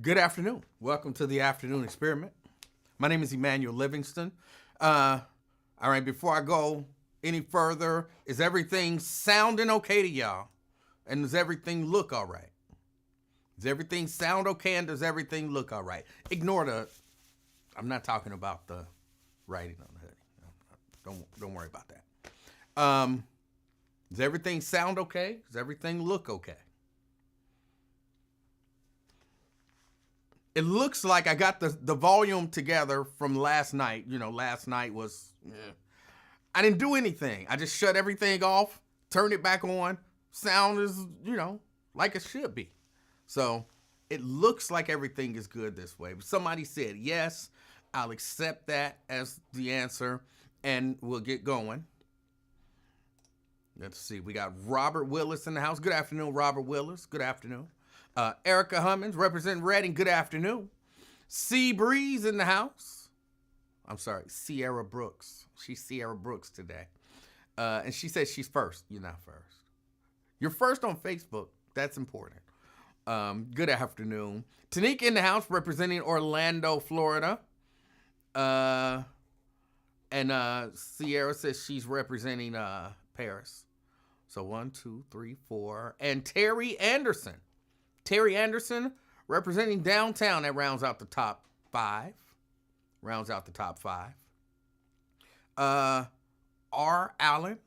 Good afternoon. Welcome to the afternoon experiment. My name is Emanuel Livingston. All right, before I go any further, is everything sounding okay to y'all? And does everything look all right? Does everything sound okay and does everything look all right? Ignore I'm not talking about the writing on the hoodie. Don't worry about that. Does everything sound okay? Does everything look okay? It looks like I got the volume together from last night. Last night was, I didn't do anything. I just shut everything off, turned it back on. Sound is, like it should be. So it looks like everything is good this way. But somebody said yes. I'll accept that as the answer, and we'll get going. Let's see. We got Robert Willis in the house. Good afternoon, Robert Willis. Good afternoon. Erica Hummins, representing Reading. Good afternoon. Sea Breeze in the house. I'm sorry, Sierra Brooks. She's Sierra Brooks today. And she says she's first. You're not first. You're first on Facebook. That's important. Good afternoon. Tanika in the house, representing Orlando, Florida. And Sierra says she's representing Paris. So 1, 2, 3, 4. And Terry Anderson. Terry Anderson, representing downtown. That rounds out the top 5. R. Allen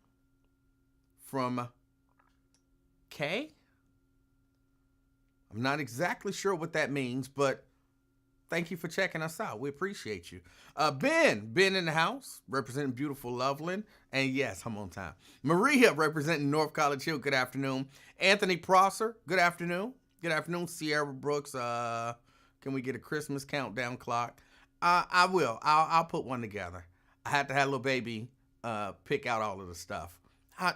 from K. I'm not exactly sure what that means, but thank you for checking us out. We appreciate you. Ben in the house, representing beautiful Loveland. And yes, I'm on time. Maria, representing North College Hill. Good afternoon. Anthony Prosser, good afternoon. Good afternoon, Sierra Brooks. Can we get a Christmas countdown clock? I will. I'll put one together. I had to have little baby pick out all of the stuff. I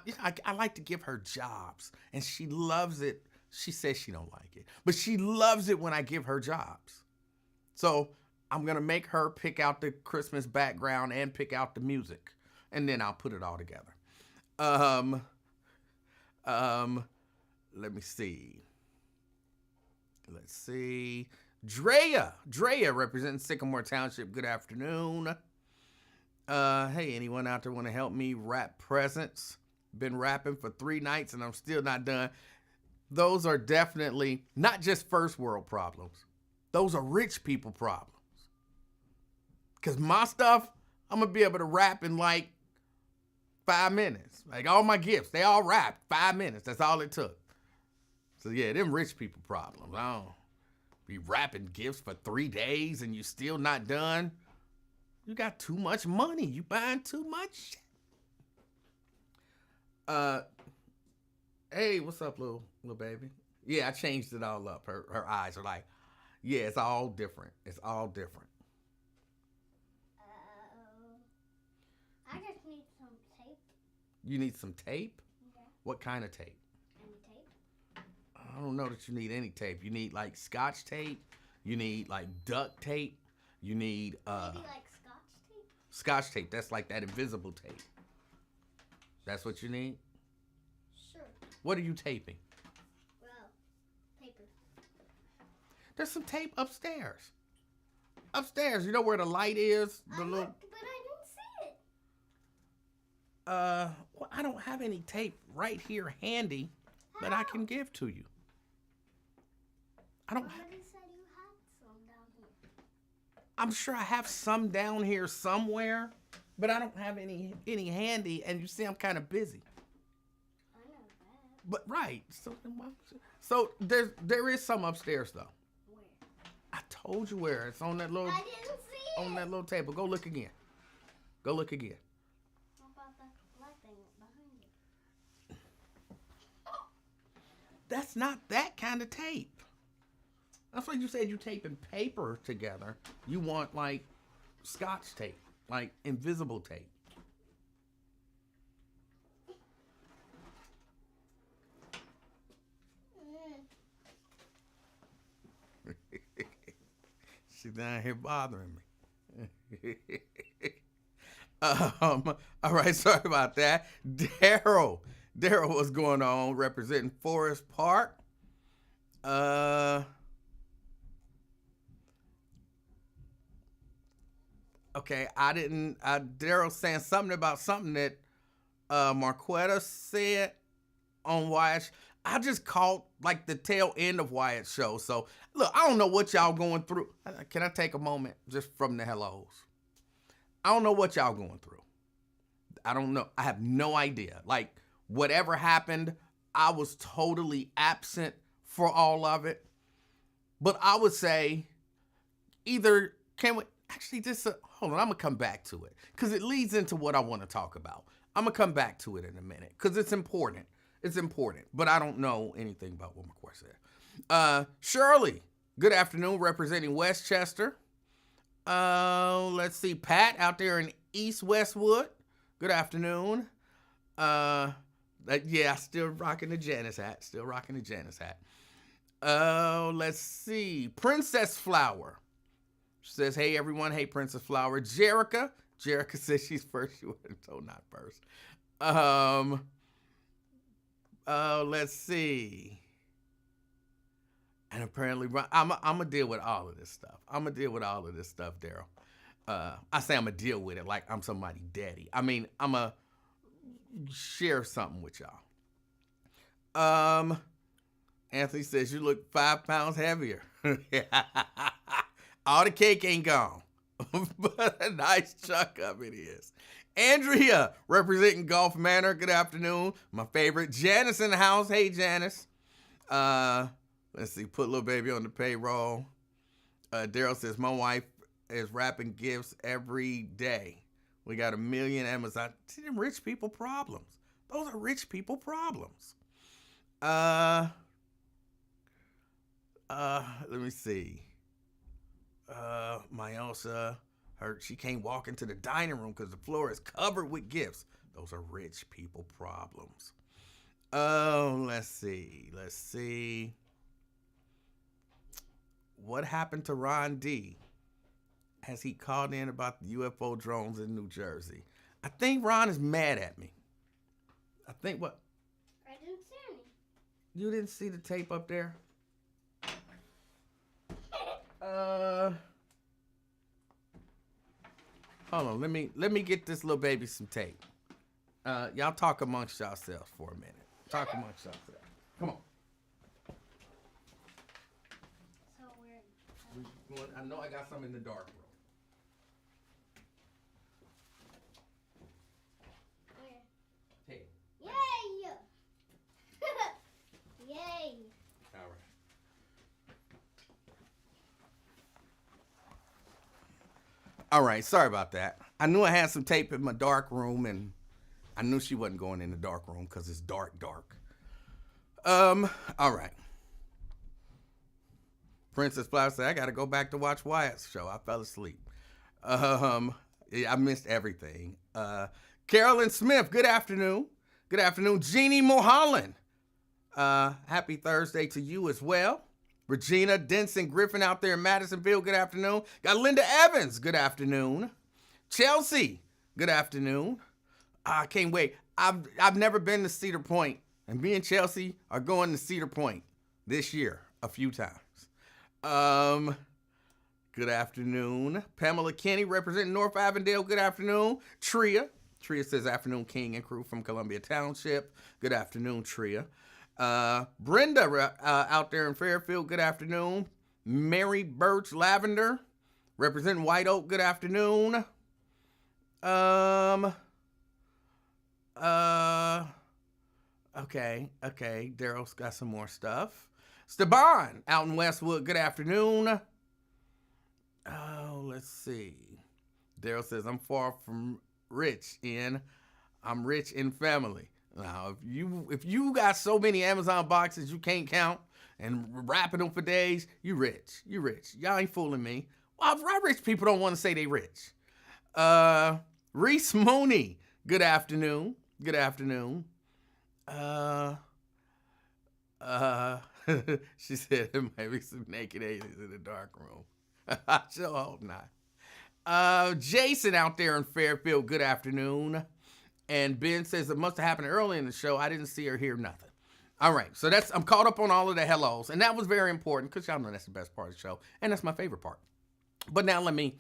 like to give her jobs, and she loves it. She says she don't like it, but she loves it when I give her jobs. So I'm going to make her pick out the Christmas background and pick out the music, and then I'll put it all together. Let me see. Drea representing Sycamore Township. Good afternoon. Hey, anyone out there want to help me wrap presents? Been wrapping for 3 nights and I'm still not done. Those are definitely not just first world problems. Those are rich people problems. Because my stuff, I'm going to be able to wrap in like 5 minutes. Like all my gifts, they all wrapped 5 minutes. That's all it took. So yeah, them rich people problems. I don't be wrapping gifts for 3 days and you still not done. You got too much money. You buying too much. Hey, what's up, little baby? Yeah, I changed it all up. Her eyes are like, yeah, it's all different. It's all different. I just need some tape. You need some tape? Yeah. What kind of tape? Any tape? I don't know that you need any tape. You need like Scotch tape. You need like duct tape. You need Maybe like Scotch tape? Scotch tape. That's like that invisible tape. That's what you need? Sure. What are you taping? Well, paper. There's some tape upstairs. Upstairs, you know where the light is? But I didn't see it. Well, I don't have any tape right here handy that I can give to you. I don't. Somebody said you had some down here. I'm sure I have some down here somewhere, but I don't have any handy. And you see, I'm kind of busy. I know that. But right, so there is some upstairs though. Where? I told you where. It's on that little I didn't see on that little table. Go look again. Go look again. What about that black thing behind it? That's not that kind of tape. That's why you said you taping paper together. You want like Scotch tape, like invisible tape. She's down here bothering me. All right, sorry about that. Daryl, what's going on? Representing Forest Park. Okay, I didn't. Daryl saying something about something that Marquetta said on Wyatt. I just caught like the tail end of Wyatt's show. So look, I don't know what y'all going through. Can I take a moment just from the hellos? I don't know what y'all going through. I don't know. I have no idea. Like whatever happened, I was totally absent for all of it. But I would say either can we actually just hold on. I'm gonna come back to it because it leads into what I want to talk about. I'm gonna come back to it in a minute because it's important. It's important, but I don't know anything about what McCoy said. Shirley, good afternoon, representing Westchester. Let's see, Pat out there in East Westwood. Good afternoon. Yeah, still rocking the Janice hat. Still rocking the Janice hat. Let's see, Princess Flower. She says, hey, everyone. Hey, Princess Flower. Jerica says she's first. She wasn't told not first. Let's see. And apparently, I'm going to deal with all of this stuff. Daryl. I say I'm going to deal with it like I'm somebody's daddy. I mean, I'm going to share something with y'all. Anthony says, you look 5 pounds heavier. All the cake ain't gone, but a nice chunk of it is. Andrea, representing Gulf Manor. Good afternoon. My favorite. Janice in the house. Hey, Janice. Let's see. Put little baby on the payroll. Daryl says, my wife is wrapping gifts every day. We got 1 million Amazon. See them rich people problems. Those are rich people problems. Let me see. Myosa, she can't walk into the dining room because the floor is covered with gifts. Those are rich people problems. Oh, let's see. What happened to Ron D? Has he called in about the UFO drones in New Jersey? I think Ron is mad at me. I think what? I didn't see any. You didn't see the tape up there? Hold on, let me get this little baby some tape. Y'all talk amongst yourselves for a minute. Talk amongst yourselves. Come on. So weird. I know I got some in the dark room. Where? Tape. Yay! Yay! All right. All right, sorry about that. I knew I had some tape in my dark room, and I knew she wasn't going in the dark room because it's dark. All right. Princess Flower said, I got to go back to watch Wyatt's show. I fell asleep. Yeah, I missed everything. Carolyn Smith, good afternoon. Good afternoon. Jeannie Mulholland, happy Thursday to you as well. Regina Denson Griffin out there in Madisonville, good afternoon. Got Linda Evans, good afternoon. Chelsea, good afternoon. I can't wait. I've never been to Cedar Point, and me and Chelsea are going to Cedar Point this year a few times. Good afternoon. Pamela Kenny representing North Avondale, good afternoon. Tria says afternoon King and crew from Columbia Township. Good afternoon, Tria. Brenda out there in Fairfield, good afternoon. Mary Birch Lavender, representing White Oak, good afternoon. Okay, Daryl's got some more stuff. Steban out in Westwood, good afternoon. Oh, let's see. Daryl says, I'm far from rich I'm rich in family. Now, if you got so many Amazon boxes you can't count and wrapping them for days, you rich. Y'all ain't fooling me. Well, rich people don't want to say they rich. Reese Mooney, good afternoon. Good afternoon. She said there might be some naked aliens in the dark room. I sure hope not. Jason out there in Fairfield, good afternoon. And Ben says it must have happened early in the show. I didn't see or hear nothing. All right, so I'm caught up on all of the hellos, and that was very important because y'all know that's the best part of the show, and that's my favorite part. But now let me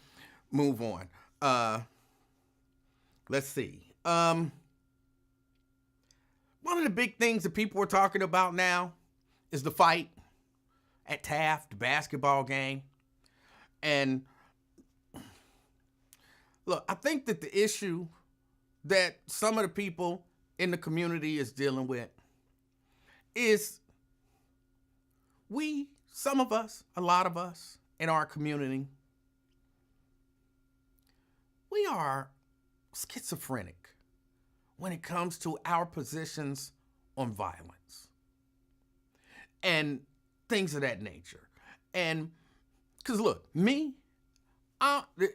move on. let's see. One of the big things that people are talking about now is the fight at Taft, the basketball game. And look, I think that the issue that some of the people in the community is dealing with is some of us, a lot of us in our community, we are schizophrenic when it comes to our positions on violence and things of that nature. And because look,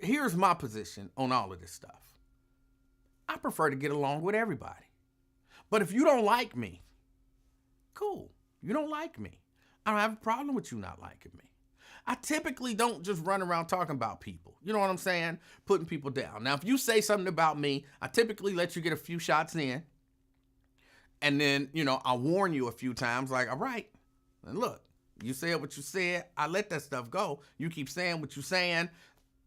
here's my position on all of this stuff. I prefer to get along with everybody. But if you don't like me, cool. You don't like me. I don't have a problem with you not liking me. I typically don't just run around talking about people. You know what I'm saying? Putting people down. Now, if you say something about me, I typically let you get a few shots in. And then, I'll warn you a few times, like, all right, and look, you said what you said. I let that stuff go. You keep saying what you're saying.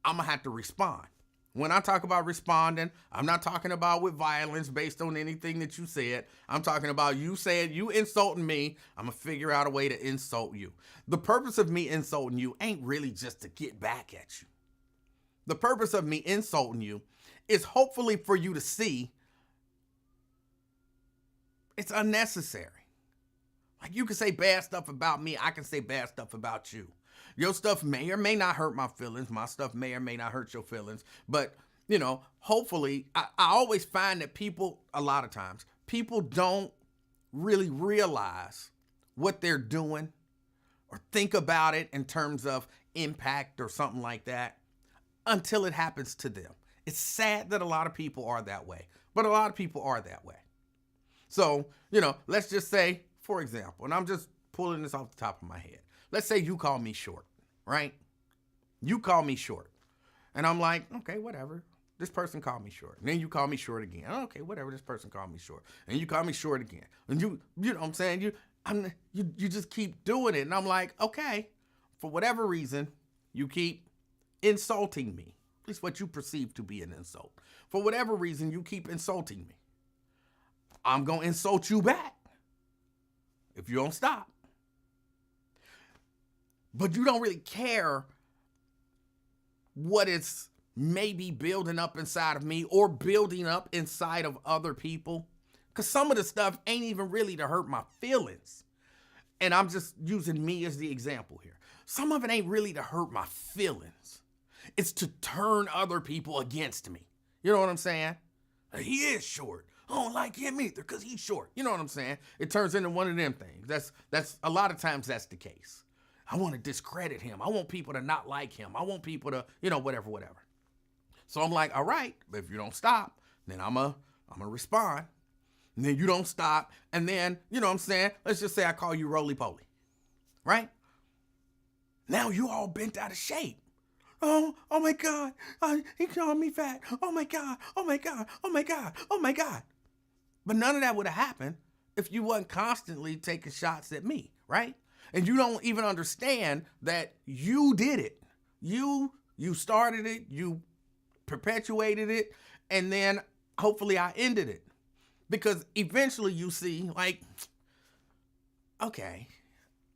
I'm going to have to respond. When I talk about responding, I'm not talking about with violence based on anything that you said. I'm talking about you said you insulting me. I'm going to figure out a way to insult you. The purpose of me insulting you ain't really just to get back at you. The purpose of me insulting you is hopefully for you to see it's unnecessary. Like you can say bad stuff about me. I can say bad stuff about you. Your stuff may or may not hurt my feelings. My stuff may or may not hurt your feelings. But, hopefully, I always find that a lot of times, people don't really realize what they're doing or think about it in terms of impact or something like that until it happens to them. It's sad that a lot of people are that way, but a lot of people are that way. So, let's just say, for example, and I'm just pulling this off the top of my head. Let's say you call me short, right? You call me short. And I'm like, okay, whatever. This person called me short. And then you call me short again. Okay, whatever. This person called me short. And you call me short again. And you know what I'm saying? You just keep doing it. And I'm like, okay, for whatever reason, you keep insulting me. At least what you perceive to be an insult. For whatever reason, you keep insulting me. I'm going to insult you back if you don't stop. But you don't really care what it's maybe building up inside of me or building up inside of other people. Because some of the stuff ain't even really to hurt my feelings. And I'm just using me as the example here. Some of it ain't really to hurt my feelings. It's to turn other people against me. You know what I'm saying? He is short. I don't like him either because he's short. You know what I'm saying? It turns into one of them things. That's a lot of times that's the case. I want to discredit him. I want people to not like him. I want people to, whatever. So I'm like, all right, but if you don't stop, then I'm going to respond. And then you don't stop. And then, you know what I'm saying? Let's just say I call you roly-poly, right? Now you all bent out of shape. Oh my God. He called me fat. Oh my God. Oh my God. Oh my God. Oh my God. But none of that would have happened if you wasn't constantly taking shots at me, right? And you don't even understand that you did it. You started it, you perpetuated it, and then hopefully I ended it. Because eventually you see, like, okay,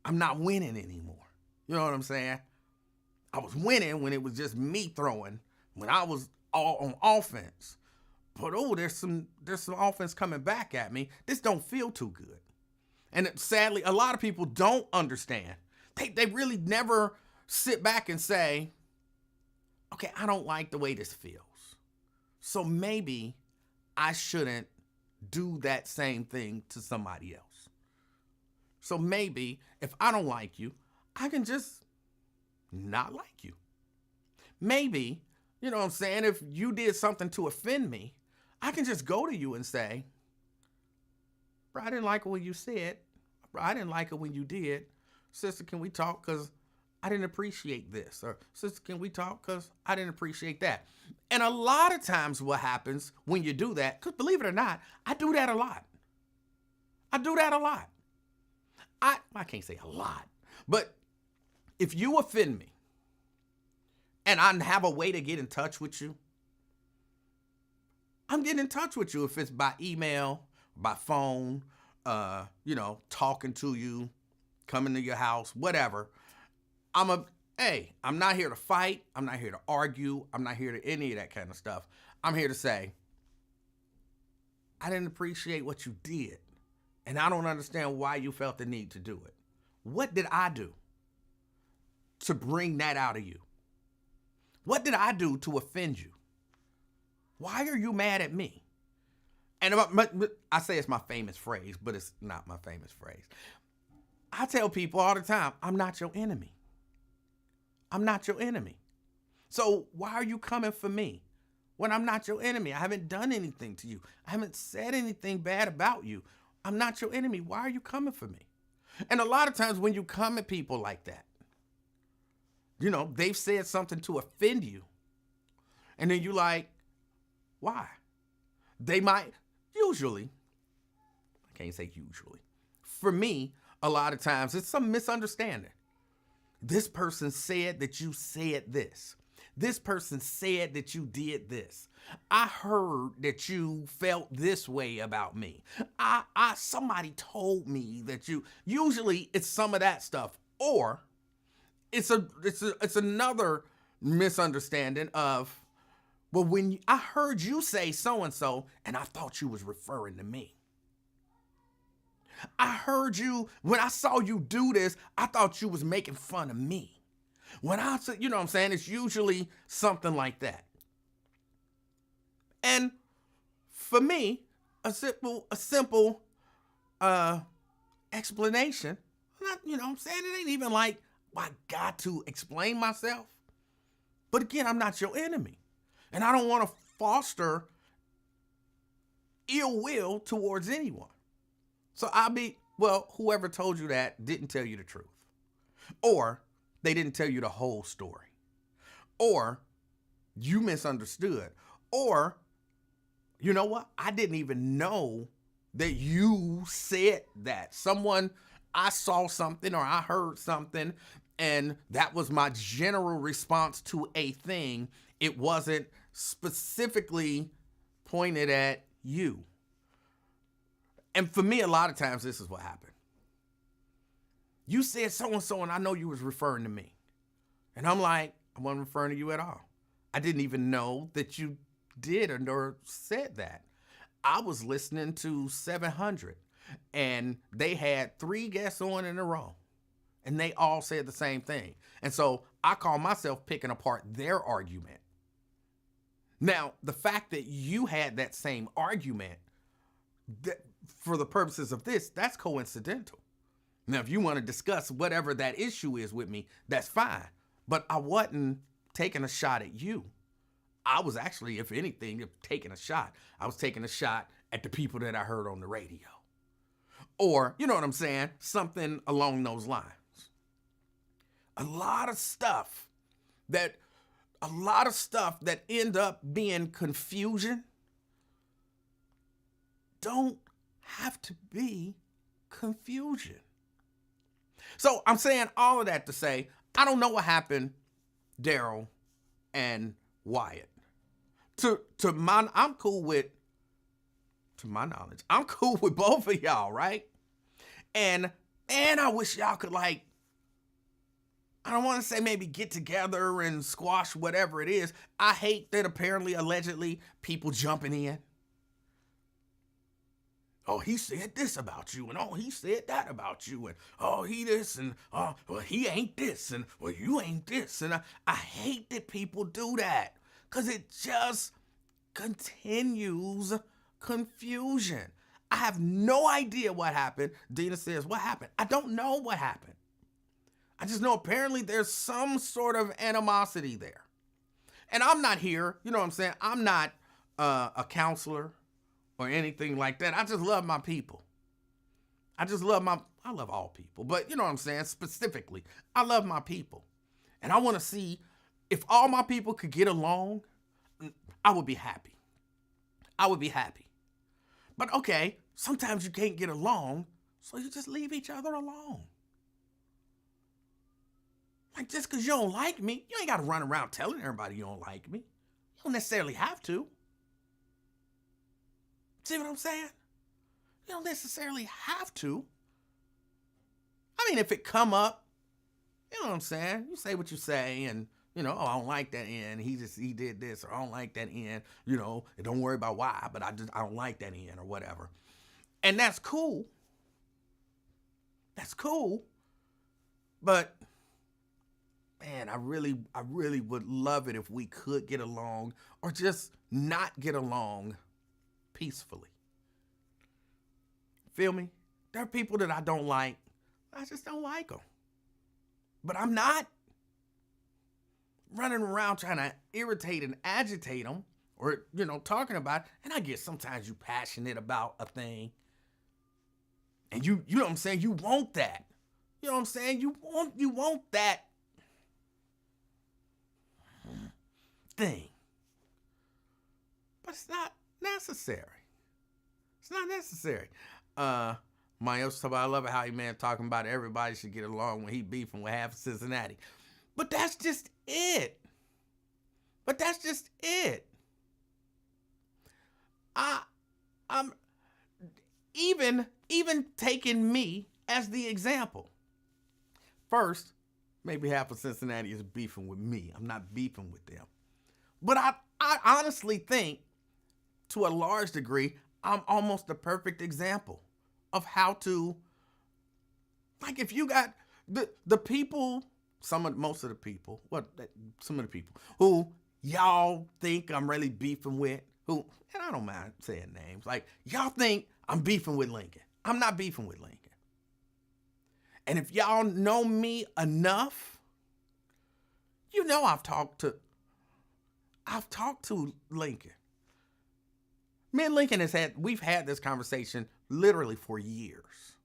I'm not winning anymore. You know what I'm saying? I was winning when it was just me throwing, when I was all on offense. But there's some offense coming back at me. This don't feel too good. And sadly, a lot of people don't understand. They really never sit back and say, okay, I don't like the way this feels. So maybe I shouldn't do that same thing to somebody else. So maybe if I don't like you, I can just not like you. Maybe, you know what I'm saying, if you did something to offend me, I can just go to you and say, bro, I didn't like it when you said, bro, I didn't like it when you did. Sister, can we talk? Because I didn't appreciate this. Or sister, can we talk? Because I didn't appreciate that. And a lot of times what happens when you do that, because believe it or not, I do that a lot. I do that a lot. I can't say a lot, but if you offend me and I have a way to get in touch with you, I'm getting in touch with you if it's by email, by phone, talking to you, coming to your house, whatever. I'm not here to fight. I'm not here to argue. I'm not here to any of that kind of stuff. I'm here to say, I didn't appreciate what you did, and I don't understand why you felt the need to do it. What did I do to bring that out of you? What did I do to offend you? Why are you mad at me? And I say it's my famous phrase, but it's not my famous phrase. I tell people all the time, I'm not your enemy. I'm not your enemy. So why are you coming for me when I'm not your enemy? I haven't done anything to you. I haven't said anything bad about you. I'm not your enemy. Why are you coming for me? And a lot of times when you come at people like that, they've said something to offend you. And then you're like, why? They might, usually, I can't say usually. For me, a lot of times it's some misunderstanding. This person said that you said this. This person said that you did this. I heard that you felt this way about me. Somebody told me that you, usually it's some of that stuff. Or it's another misunderstanding of, well, I heard you say so-and-so, and I thought you was referring to me. I heard you, when I saw you do this, I thought you was making fun of me. When I said, you know what I'm saying? It's usually something like that. And for me, a simple explanation, I'm saying? It ain't even like I got to explain myself. But again, I'm not your enemy. And I don't want to foster ill will towards anyone. So whoever told you that didn't tell you the truth. Or they didn't tell you the whole story. Or you misunderstood. Or, you know what? I didn't even know that you said that. I saw something or I heard something, and that was my general response to a thing. It wasn't specifically pointed at you. And for me, a lot of times, this is what happened. You said so-and-so, and I know you was referring to me. And I'm like, I wasn't referring to you at all. I didn't even know that you did or said that. I was listening to 700, and they had 3 guests on in a row, and they all said the same thing. And so I call myself picking apart their argument. Now, the fact that you had that same argument, for the purposes of this, that's coincidental. Now, if you want to discuss whatever that issue is with me, that's fine. But I wasn't taking a shot at you. I was actually, if anything, taking a shot. I was taking a shot at the people that I heard on the radio. Or, you know what I'm saying? Something along those lines. A lot of stuff that end up being confusion don't have to be confusion. So I'm saying all of that to say, I don't know what happened, Daryl and Wyatt. I'm cool with, to my knowledge, I'm cool with both of y'all, right? And I wish y'all could, I don't want to say maybe get together and squash whatever it is. I hate that apparently, allegedly, people jumping in. Oh, he said this about you, and oh, he said that about you, and oh, he this, and oh, well, he ain't this, and well, you ain't this. And I hate that people do that, because it just continues confusion. I have no idea what happened. Dina says, what happened? I don't know what happened. I just know apparently there's some sort of animosity there. And I'm not here, you know what I'm saying? I'm not a counselor or anything like that. I just love my people. I love all people, but you know what I'm saying? Specifically, I love my people. And I want to see if all my people could get along, I would be happy. I would be happy. But okay, sometimes you can't get along, so you just leave each other alone. Like, just because you don't like me, you ain't got to run around telling everybody you don't like me. You don't necessarily have to. See what I'm saying? You don't necessarily have to. I mean, if it come up, you know what I'm saying? You say what you say, and oh, I don't like that end. He did this, or I don't like that end. And don't worry about why, but I don't like that end or whatever. And that's cool. That's cool. But man, I really would love it if we could get along, or just not get along peacefully. Feel me? There are people that I don't like. I just don't like them. But I'm not running around trying to irritate and agitate them, or talking about it. And I get sometimes you passionate about a thing, and you know what I'm saying, you want that. You know what I'm saying? You want that thing. But it's not necessary. It's not necessary. My else talk about, I love it how he man talking about everybody should get along when he beefing with half of Cincinnati. But that's just it. I'm even taking me as the example. First, maybe half of Cincinnati is beefing with me. I'm not beefing with them. But I honestly think, to a large degree, I'm almost the perfect example of how to, like, if you got the people, some of the people who y'all think I'm really beefing with, and I don't mind saying names, like, y'all think I'm beefing with Lincoln. I'm not beefing with Lincoln. And if y'all know me enough, I've talked to Lincoln. Me and Lincoln we've had this conversation literally for years.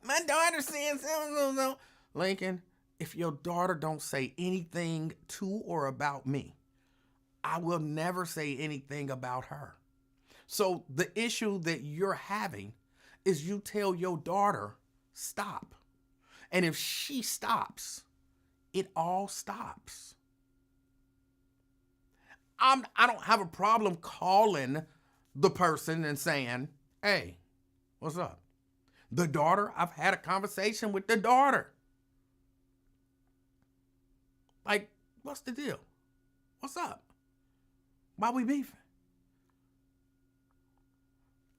My daughter says, no. Lincoln, if your daughter don't say anything to or about me, I will never say anything about her. So the issue that you're having is you tell your daughter, stop. And if she stops, it all stops. I don't have a problem calling the person and saying, hey, what's up? The daughter, I've had a conversation with the daughter. Like, what's the deal? What's up? Why we beefing?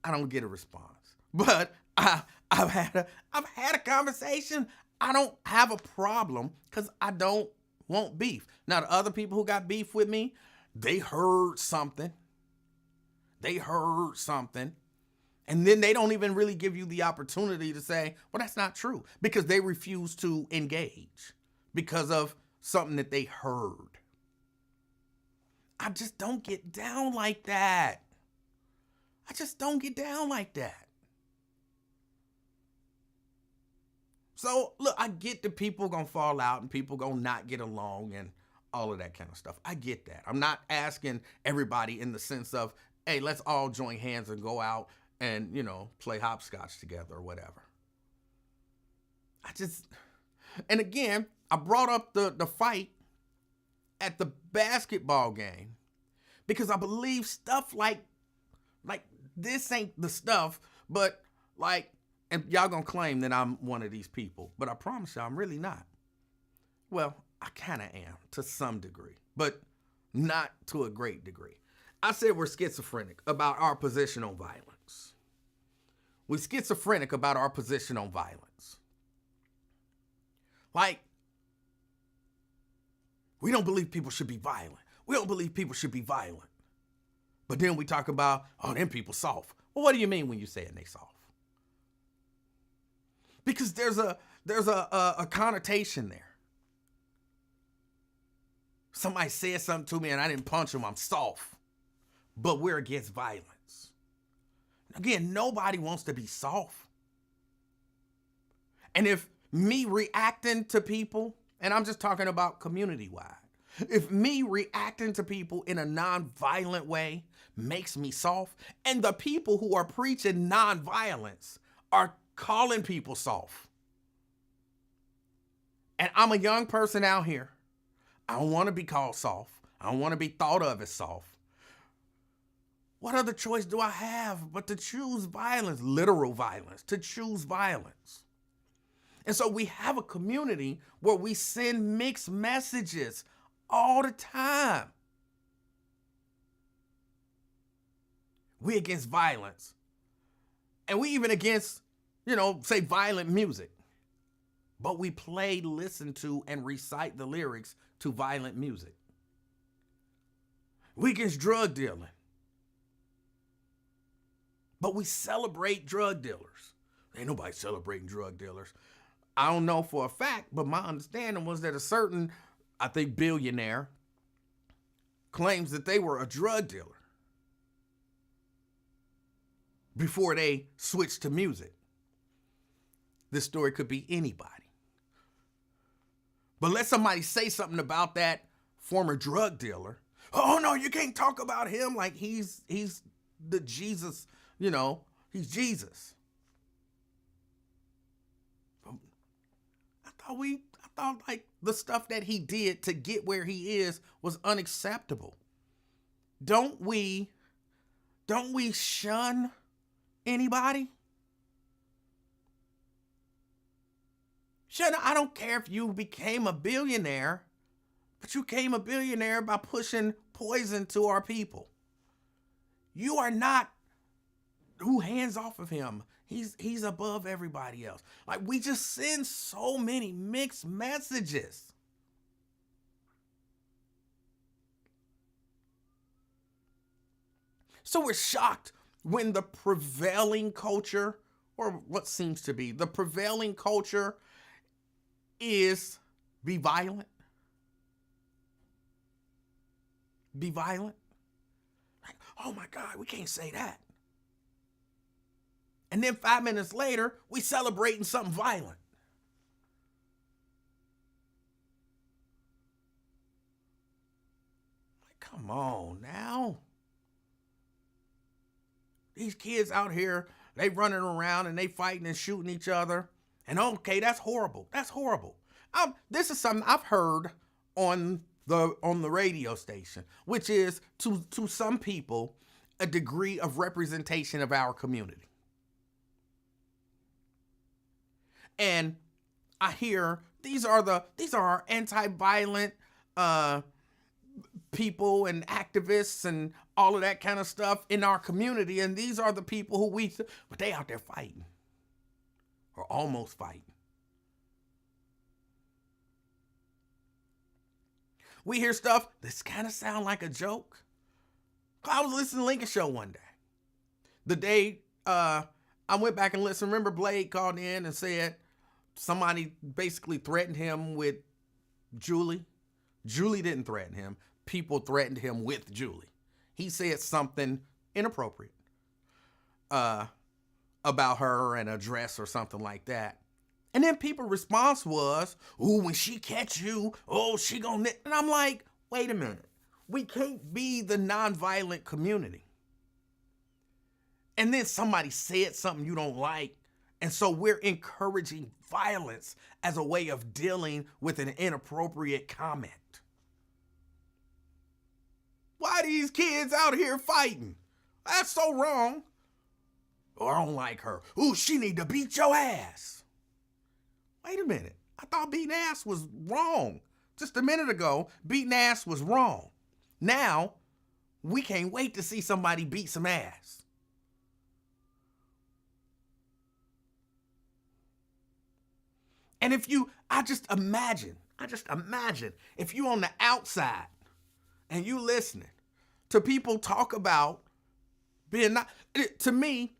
I don't get a response. But I've had a conversation. I don't have a problem because I don't want beef. Now, the other people who got beef with me, they heard something. And then they don't even really give you the opportunity to say, well, that's not true, because they refuse to engage because of something that they heard. I just don't get down like that. So, look, I get that people gonna fall out and people gonna not get along and all of that kind of stuff. I get that. I'm not asking everybody in the sense of, hey, let's all join hands and go out and, play hopscotch together or whatever. And again, I brought up the fight at the basketball game because I believe stuff like this ain't the stuff, but and y'all gonna claim that I'm one of these people, but I promise y'all I'm really not. Well, I kind of am to some degree, but not to a great degree. I said we're schizophrenic about our position on violence. We're schizophrenic about our position on violence. Like, we don't believe people should be violent. But then we talk about, oh, them people soft. Well, what do you mean when you saying they soft? Because there's a connotation there. Somebody said something to me and I didn't punch them, I'm soft. But we're against violence. Again, nobody wants to be soft. And if me reacting to people, and I'm just talking about community-wide, if me reacting to people in a non-violent way makes me soft, and the people who are preaching non-violence are calling people soft, and I'm a young person out here, I don't want to be called soft. I don't want to be thought of as soft. What other choice do I have but to choose violence, literal violence, to choose violence? And so we have a community where we send mixed messages all the time. We against violence. And we even against, say violent music. But we play, listen to, and recite the lyrics to violent music. We against drug dealing. But we celebrate drug dealers. Ain't nobody celebrating drug dealers. I don't know for a fact, but my understanding was that a certain, I think, billionaire claims that they were a drug dealer before they switched to music. This story could be anybody. But let somebody say something about that former drug dealer. Oh no, you can't talk about him like he's the Jesus, he's Jesus. I thought like the stuff that he did to get where he is was unacceptable. Don't we shun anybody? I don't care if you became a billionaire, but you became a billionaire by pushing poison to our people. You are not, who hands off of him? He's above everybody else. Like, we just send so many mixed messages. So we're shocked when the prevailing culture, or what seems to be the prevailing culture, is be violent. Be violent. Like, oh my God, we can't say that. And then 5 minutes later, we celebrating something violent. Like, come on now. These kids out here, they running around and they fighting and shooting each other. And okay, that's horrible. That's horrible. This is something I've heard on the radio station, which is to some people a degree of representation of our community. And I hear these are our anti-violent people and activists and all of that kind of stuff in our community, and these are the people who but they out there fighting. Or almost fighting. We hear stuff that's kind of sound like a joke. I was listening to Lincoln Show one day. The day I went back and listened, remember Blade called in and said somebody basically threatened him with Julie. Julie didn't threaten him. People threatened him with Julie. He said something inappropriate. About her and a dress or something like that. And then people's response was, ooh, when she catch you, oh, she gonna... And I'm like, wait a minute. We can't be the nonviolent community. And then somebody said something you don't like. And so we're encouraging violence as a way of dealing with an inappropriate comment. Why are these kids out here fighting? That's so wrong. Oh, I don't like her. Ooh, she need to beat your ass. Wait a minute. I thought beating ass was wrong. Just a minute ago, beating ass was wrong. Now, we can't wait to see somebody beat some ass. And I just imagine if you on the outside and you listening to people talk about being to me,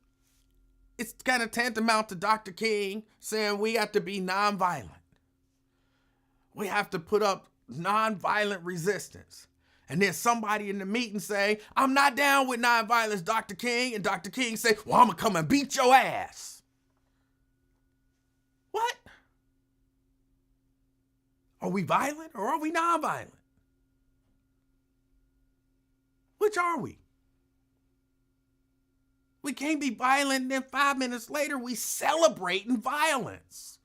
it's kind of tantamount to Dr. King saying we have to be nonviolent. We have to put up nonviolent resistance. And then somebody in the meeting say, I'm not down with nonviolence, Dr. King. And Dr. King say, well, I'm going to come and beat your ass. What? Are we violent or are we nonviolent? Which are we? We can't be violent and then 5 minutes later we celebrating violence.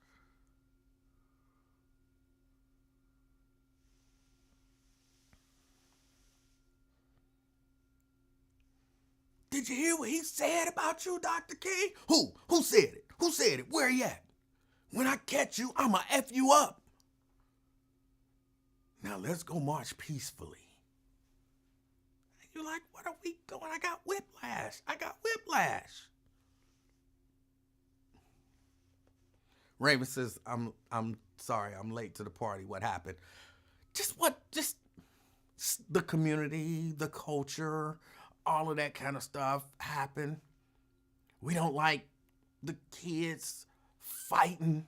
Did you hear what he said about you, Dr. King? Who? Who said it? Who said it? Where you at? When I catch you, I'ma F you up. Now let's go march peacefully. And you're like, what are we doing? I got whiplash. I got whiplash. Raven says, I'm sorry, I'm late to the party. What happened? Just the community, the culture, all of that kind of stuff happened. We don't like the kids fighting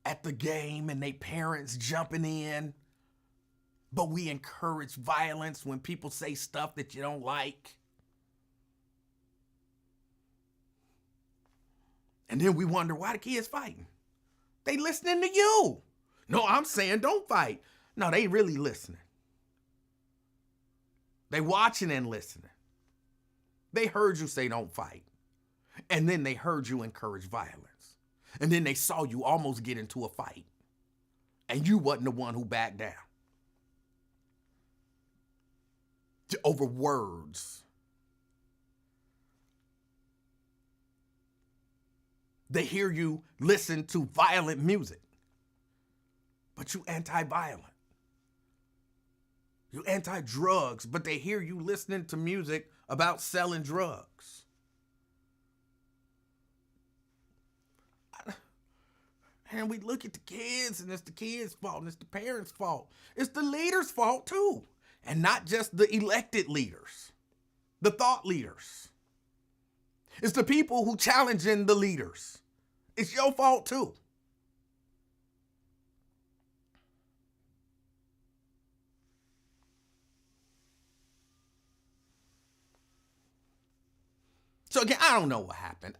at the game and they parents jumping in, but we encourage violence when people say stuff that you don't like. And then we wonder why the kids fighting. They listening to you. No, I'm saying don't fight. No, they really listening. They watching and listening. They heard you say don't fight. And then they heard you encourage violence. And then they saw you almost get into a fight. And you wasn't the one who backed down. Over words. They hear you listen to violent music. But you anti-violent. You anti-drugs, but they hear you listening to music about selling drugs. And we look at the kids, and it's the kids' fault, and it's the parents' fault. It's the leaders' fault, too. And not just the elected leaders, the thought leaders. It's the people who challenging the leaders. It's your fault, too. So again, I don't know what happened.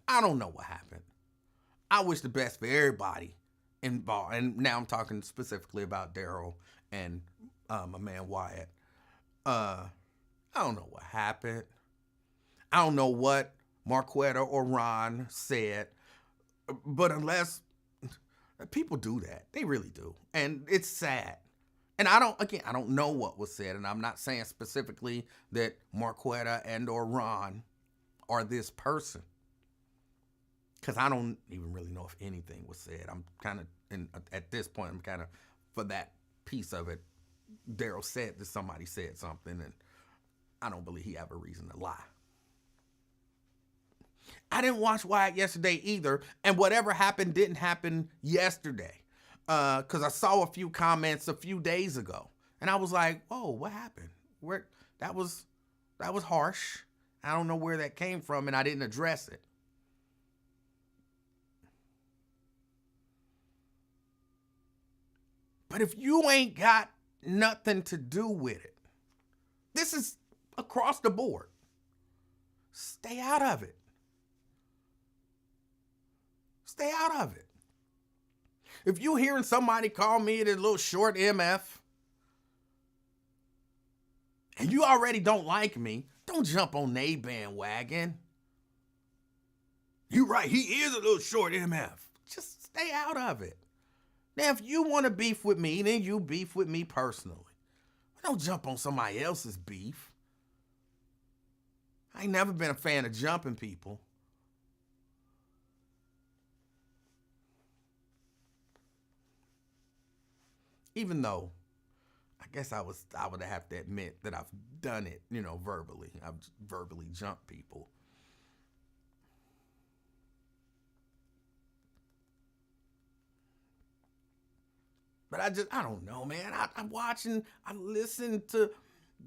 I wish the best for everybody involved. And now I'm talking specifically about Daryl and my man Wyatt. I don't know what happened. I don't know what Marquetta or Ron said. But unless people do that, they really do. And it's sad. And I don't know what was said. And I'm not saying specifically that Marquetta and or Ron are this person. Because I don't even really know if anything was said. I'm kind of, at this point, I'm kind of, for that piece of it, Daryl said that somebody said something, and I don't believe he have a reason to lie. I didn't watch Wyatt yesterday either, and whatever happened didn't happen yesterday. Because I saw a few comments a few days ago, and I was like, "Oh, what happened? That was harsh. I don't know where that came from, and I didn't address it." But if you ain't got nothing to do with it, this is across the board. Stay out of it. Stay out of it. If you hearing somebody call me this little short MF, and you already don't like me, don't jump on they bandwagon. You right, he is a little short MF. Just stay out of it. Now, if you want to beef with me, then you beef with me personally. Don't jump on somebody else's beef. I ain't never been a fan of jumping people. Even though, I guess I would have to admit that I've done it, verbally. I've verbally jumped people. But I don't know, man. I'm watching, I listen to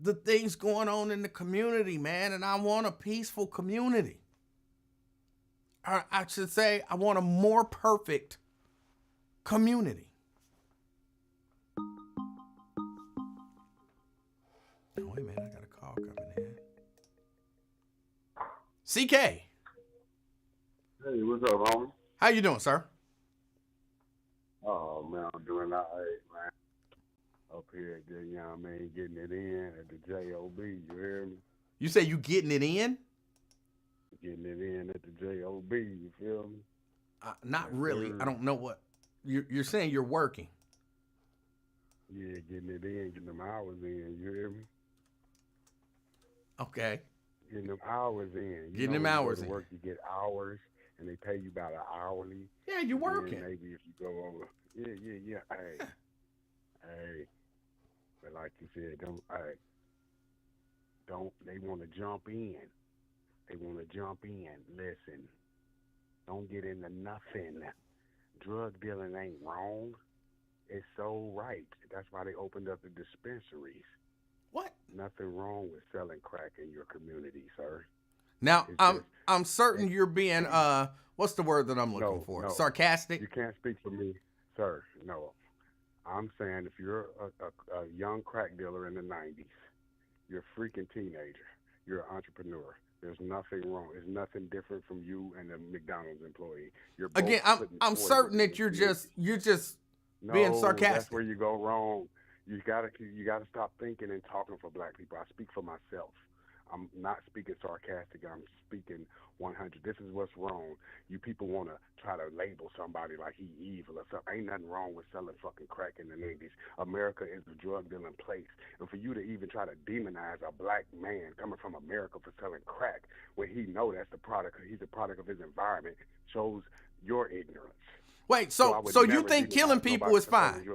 the things going on in the community, man, and I want a peaceful community. Or I should say, I want a more perfect community. Oh, wait a minute, I got a call coming in. CK. Hey, what's up, homie? How you doing, sir? Oh, man, I'm doing all right, man. Up here at the young man getting it in at the JOB, you hear me? You say you getting it in? Getting it in at the JOB, you feel me? Not really. I don't know what. You're saying you're working. Yeah, getting it in, getting them hours in, you hear me? Okay. Getting them hours in. Getting them hours in. Work, you get hours, and they pay you about an hourly. Yeah, you working. Maybe if you go over. Yeah. Hey. But like you said, don't. They want to jump in. Listen, don't get into nothing. Drug dealing ain't wrong. It's so right. That's why they opened up the dispensaries. What? Nothing wrong with selling crack in your community, sir. Now, I'm certain you're being what's the word that I'm looking for? No. Sarcastic? You can't speak for me, sir. No. I'm saying if you're a young crack dealer in the 90s, you're a freaking teenager, you're an entrepreneur. There's nothing wrong. It's nothing different from you and a McDonald's employee. You're both Again, I'm certain that you're just being sarcastic. That's where you go wrong. You gotta stop thinking and talking for black people. I speak for myself. I'm not speaking sarcastic. I'm speaking 100. This is what's wrong. You people want to try to label somebody like he evil or something. Ain't nothing wrong with selling fucking crack in the 90s. America is a drug dealing place. And for you to even try to demonize a black man coming from America for selling crack when he know that's the product, he's a product of his environment, shows your ignorance. Wait, so you think killing people is fine?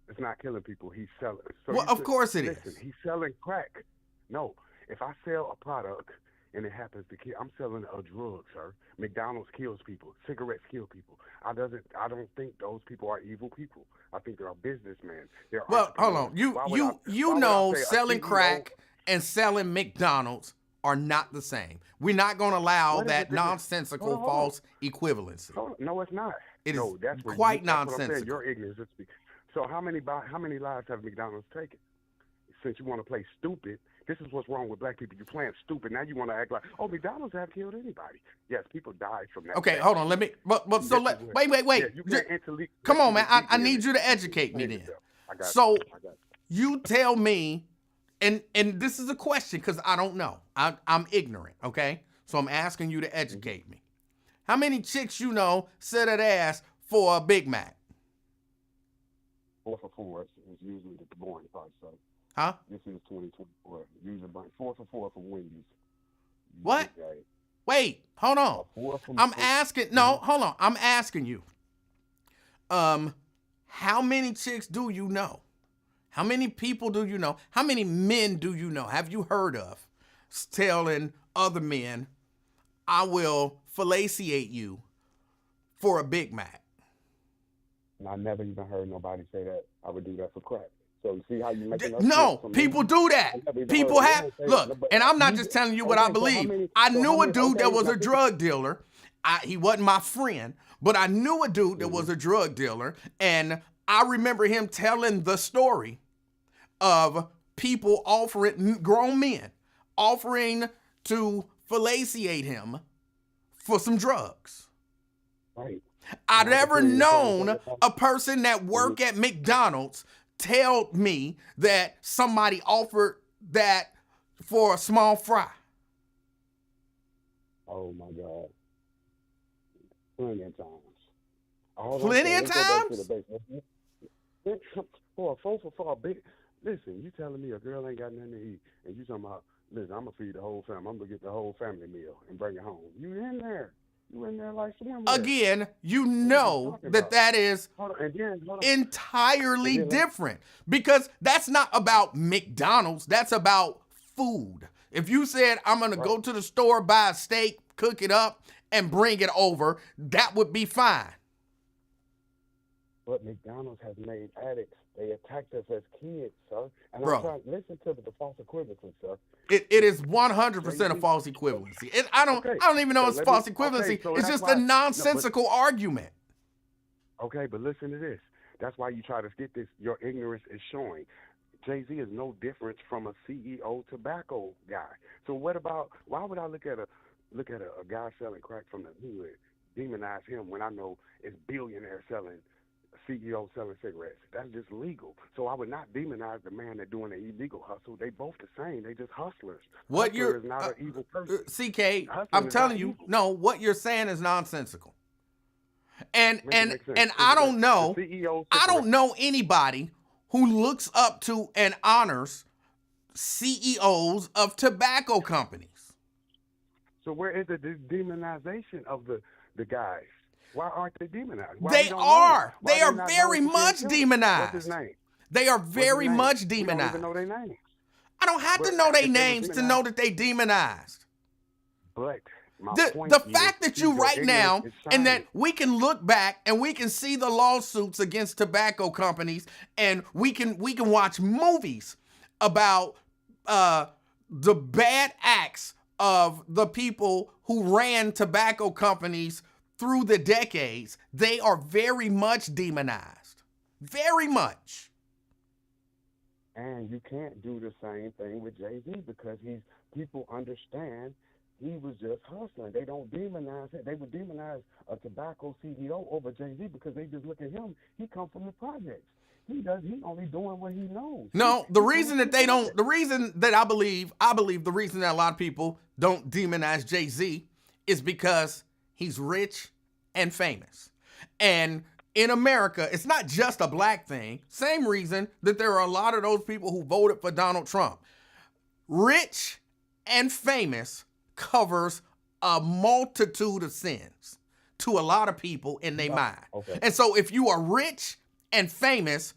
It's not killing people. He's selling. So well, of course it is. Listen, he's selling crack. No, if I sell a product and it happens to kill, I'm selling a drug, sir. McDonald's kills people. Cigarettes kill people. I don't think those people are evil people. I think they're businessmen. Well, hold on. You know, selling crack and selling McDonald's are not the same. We're not going to allow that nonsensical false equivalency. No, it's not. It is that's quite that's nonsensical. Your ignorance. So how many lives have McDonald's taken? Since you want to play stupid, this is what's wrong with black people. You're playing stupid. Now you want to act like, oh, McDonald's have killed anybody. Yes, people died from that. Okay, hold on. Let me. Wait. Yeah, come on, man. I need you to educate me then. You tell me, and this is a question because I don't know. I'm ignorant. Okay, so I'm asking you to educate me. How many chicks you know sit at ass for a Big Mac? 4 for 4 is usually the boring part, so. Huh? This is 2024. Usually 4 for 4 from Wendy's. What? Wait, hold on. I'm asking. No, hold on. I'm asking you. How many chicks do you know? How many people do you know? How many men do you know? Have you heard of telling other men, I will fellatiate you for a Big Mac? And I never even heard nobody say that I would do that for crack. So you see how you making us No, people do that. People have look, and I'm not just telling you what I believe. I knew a dude that was a drug dealer. He wasn't my friend, but I knew a dude that was a drug dealer, and I remember him telling the story of people offering, grown men offering to fellatiate him for some drugs. Right. I've never known a person that worked at McDonald's tell me that somebody offered that for a small fry. Oh my God. Plenty of times. Plenty of times? For a 4 for 4 big. Listen, you telling me a girl ain't got nothing to eat, and you talking about, listen, I'm going to feed the whole family. I'm going to get the whole family meal and bring it home. You in there. You in there like swimwear. Again, you know that is entirely different because that's not about McDonald's. That's about food. If you said, I'm going to go to the store, buy a steak, cook it up, and bring it over, that would be fine. But McDonald's has made addicts. They attacked us as kids, sir. And Bro. I'm trying to listen to the false equivalency, sir. It is 100% a false equivalency. I don't even know it's false equivalency. So it's just a nonsensical argument. Okay, but listen to this. That's why you try to get this. Your ignorance is showing. Jay-Z is no different from a CEO tobacco guy. So why would I look at a guy selling crack from the hood, demonize him when I know it's billionaires selling, CEO selling cigarettes? That's just legal. So I would not demonize the man that's doing the illegal hustle. They both the same. They just hustlers. What Hustler is not an evil person. CK, Hustler I'm is telling not you, evil. no, what you're saying is nonsensical. And Makes sense. I don't know. The CEO I don't know anybody who looks up to and honors CEOs of tobacco companies. So where is the demonization of the guys? Why aren't they demonized? Why They we don't know are. them? Why They are not very known for being much killers? demonized. What's his name? They are What's his very name? much We don't demonized. even know their names. I don't have to But know their if they were names to know that they demonized. But my point The is, fact that you your right now, ignorance is and that shiny. we can look back and we can see the lawsuits against tobacco companies, and we can watch movies about the bad acts of the people who ran tobacco companies through the decades. They are very much demonized. Very much. And you can't do the same thing with Jay-Z because people understand he was just hustling. They don't demonize him. They would demonize a tobacco CEO over Jay-Z because they just look at him. He come from the projects. He only doing what he knows. No, the reason that I believe the reason that a lot of people don't demonize Jay-Z is because he's rich and famous. And in America, it's not just a black thing. Same reason that there are a lot of those people who voted for Donald Trump. Rich and famous covers a multitude of sins to a lot of people in their mind. Okay. And so if you are rich and famous,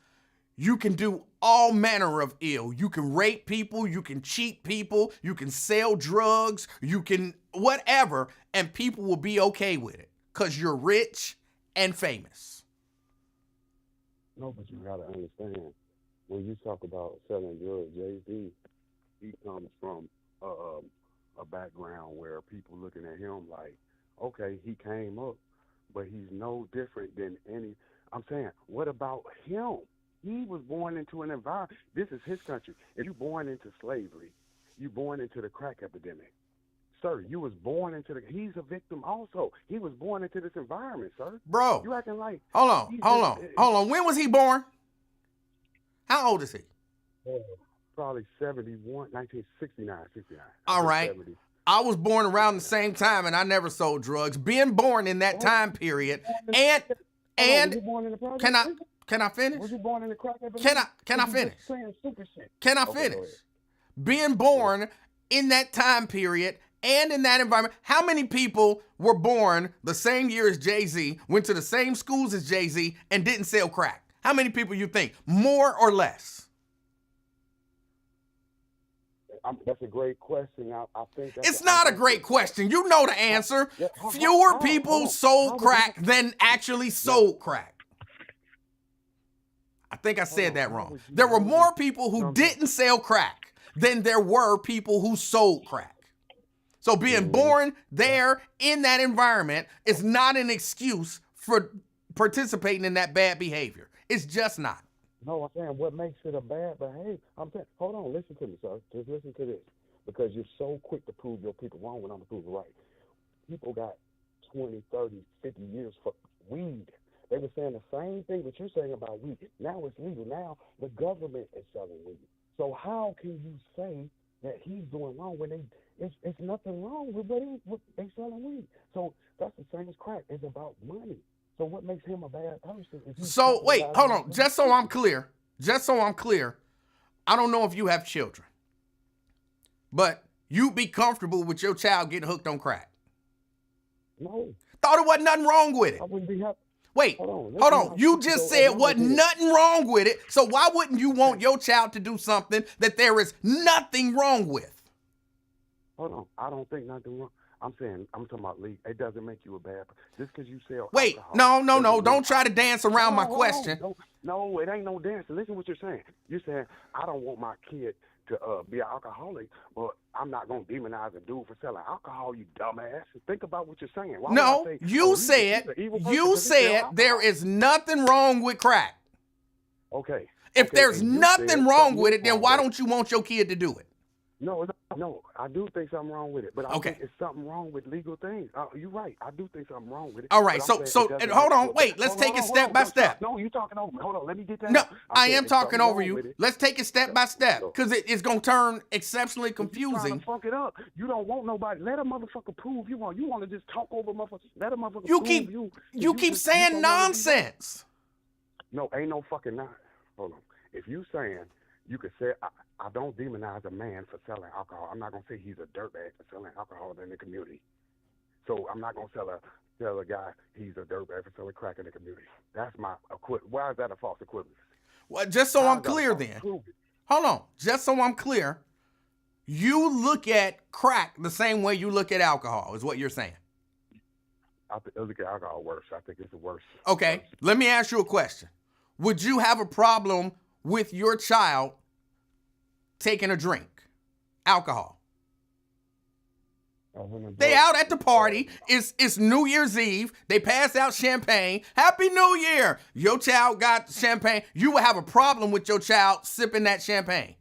you can do all manner of ill. You can rape people, you can cheat people, you can sell drugs, you can whatever, and people will be okay with it because you're rich and famous. No, but you gotta understand, when you talk about selling drugs, Jay-Z, he comes from a background where people looking at him like, okay, he came up, but he's no different than any. I'm saying, what about him? He was born into an environment. This is his country. If you're born into slavery, you're born into the crack epidemic. Sir, you was born into he's a victim also. He was born into this environment, sir. Bro, you acting like. Hold on. When was he born? How old is he? Probably 71, 1969, 69. All right. 70. I was born around the same time, and I never sold drugs. Being born in that time period, and can I finish? Was you born in the crack epidemic? Can I finish? Saying stupid shit. Can I Okay, finish? Being born in that time period and in that environment, how many people were born the same year as Jay-Z, went to the same schools as Jay-Z, and didn't sell crack? How many people you think? More or less? That's a great question. I think it's not a great question. You know the answer. Fewer people sold crack than actually sold crack. I think I said that wrong. There were more people who didn't sell crack than there were people who sold crack. So being born there in that environment is not an excuse for participating in that bad behavior. It's just not. No, I'm saying what makes it a bad behavior. I'm saying, hold on, listen to me, sir. Just listen to this. Because you're so quick to prove your people wrong when I'm going to prove it right. People got 20, 30, 50 years for weed. They were saying the same thing that you're saying about weed. Now it's legal. Now the government is selling weed. So how can you say that he's doing wrong when it's nothing wrong with what they selling weed? So that's the same as crack. It's about money. So what makes him a bad person? So wait, hold on. Just so I'm clear, I don't know if you have children, but you be comfortable with your child getting hooked on crack. No. Thought it wasn't nothing wrong with it. I wouldn't be happy. Wait, hold on. You just said wasn't nothing wrong with it. So why wouldn't you want your child to do something that there is nothing wrong with? Hold on. I don't think nothing wrong. I'm talking about legal. It doesn't make you a bad person. Just because you sellAit, alcohol. No. Don't try to dance around my question. No, it ain't no dancing. Listen to what you're saying. You're saying, I don't want my kid to be an alcoholic, but I'm not going to demonize a dude for selling alcohol, you dumbass. Think about what you're saying. No, you said there is nothing wrong with crack. Okay. If there's nothing wrong with it, then why don't you want your kid to do it? No, I do think something wrong with it, but I think it's something wrong with legal things. You're right. I do think something wrong with it. All right, so hold on, wait. Let's take it step by step. No, you talking over me. Hold on, let me get that. No, I am talking over you. Let's take it step by step because it's gonna turn exceptionally confusing. You fuck it up. You don't want nobody. Let a motherfucker prove you want. You want to just talk over motherfucker. Let a motherfucker prove you. You keep saying nonsense. No, ain't no fucking nonsense. Hold on. If you saying You could say I don't demonize a man for selling alcohol. I'm not gonna say he's a dirtbag for selling alcohol in the community. So I'm not gonna tell a guy he's a dirtbag for selling crack in the community. That's my why is that a false equivalence? Well, just so How I'm is that a clear false- then. Prove it. Hold on. Just so I'm clear, you look at crack the same way you look at alcohol, is what you're saying. I look at alcohol worse. I think it's the worst. Okay, let me ask you a question. Would you have a problem with your child taking a drink? Alcohol. They out at the party. It's New Year's Eve. They pass out champagne. Happy New Year. Your child got champagne. You would have a problem with your child sipping that champagne.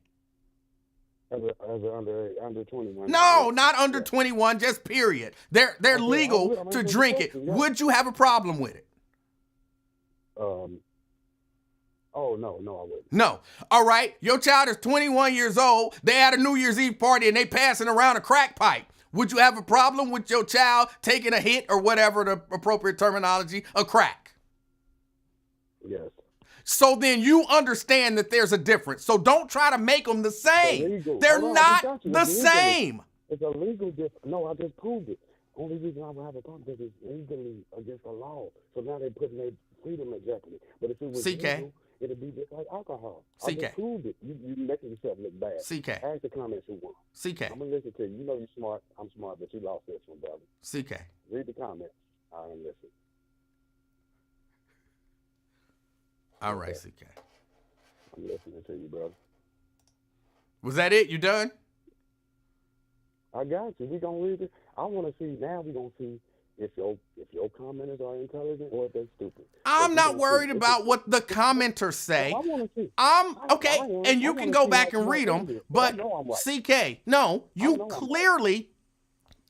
As under 21. No, not under 21, just period. They're legal to drink it. Would you have a problem with it? Oh, no, I wouldn't. No. All right. Your child is 21 years old. They had a New Year's Eve party and they passing around a crack pipe. Would you have a problem with your child taking a hit or whatever the appropriate terminology, of crack? Yes. So then you understand that there's a difference. So don't try to make them the same. They're not the same. It's a legal difference. No, I just proved it. Only reason I would have a problem is it's legally against the law. So now they're putting their freedom in jeopardy. But if it was legal, it'd be just like alcohol. I just proved it. You making yourself look bad. CK. Ask the comments who won. CK. I'm going to listen to you. You know you're smart. I'm smart, but you lost this one, brother. CK. Read the comments. I'm listening. All right, CK. I'm listening to you, brother. Was that it? You done? I got you. We gonna read it. I want to see now. We gonna see if your commenters are intelligent or if they're stupid. I'm not worried about what the commenters say. I want to see. And you can go back and read them. But CK, no, you clearly,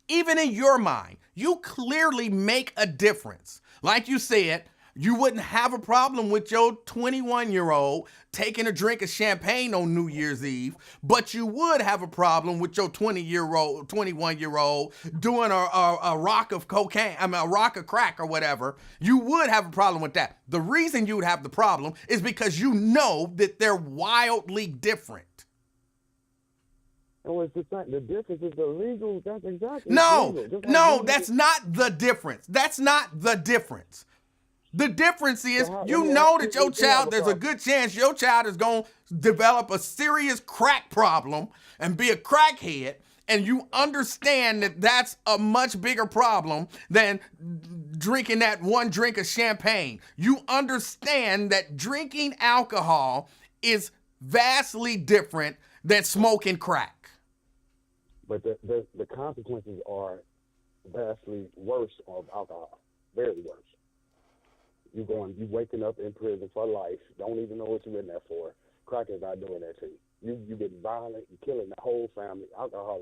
even in your mind, you clearly make a difference. Like you said, you wouldn't have a problem with your 21-year-old taking a drink of champagne on New Year's Eve, but you would have a problem with your 21-year-old doing a rock of cocaine, a rock of crack or whatever. You would have a problem with that. The reason you would have the problem is because you know that they're wildly different. Oh, it's the same. The difference is the legal. That's exactly. No, that's not the difference. That's not the difference. The difference is you know that your child, there's a good chance your child is going to develop a serious crack problem and be a crackhead, and you understand that that's a much bigger problem than drinking that one drink of champagne. You understand that drinking alcohol is vastly different than smoking crack. But the consequences are vastly worse of alcohol, very worse. You waking up in prison for life. Don't even know what you're in there for. Crack is not doing that to you. You get violent. You're killing the whole family. Alcohol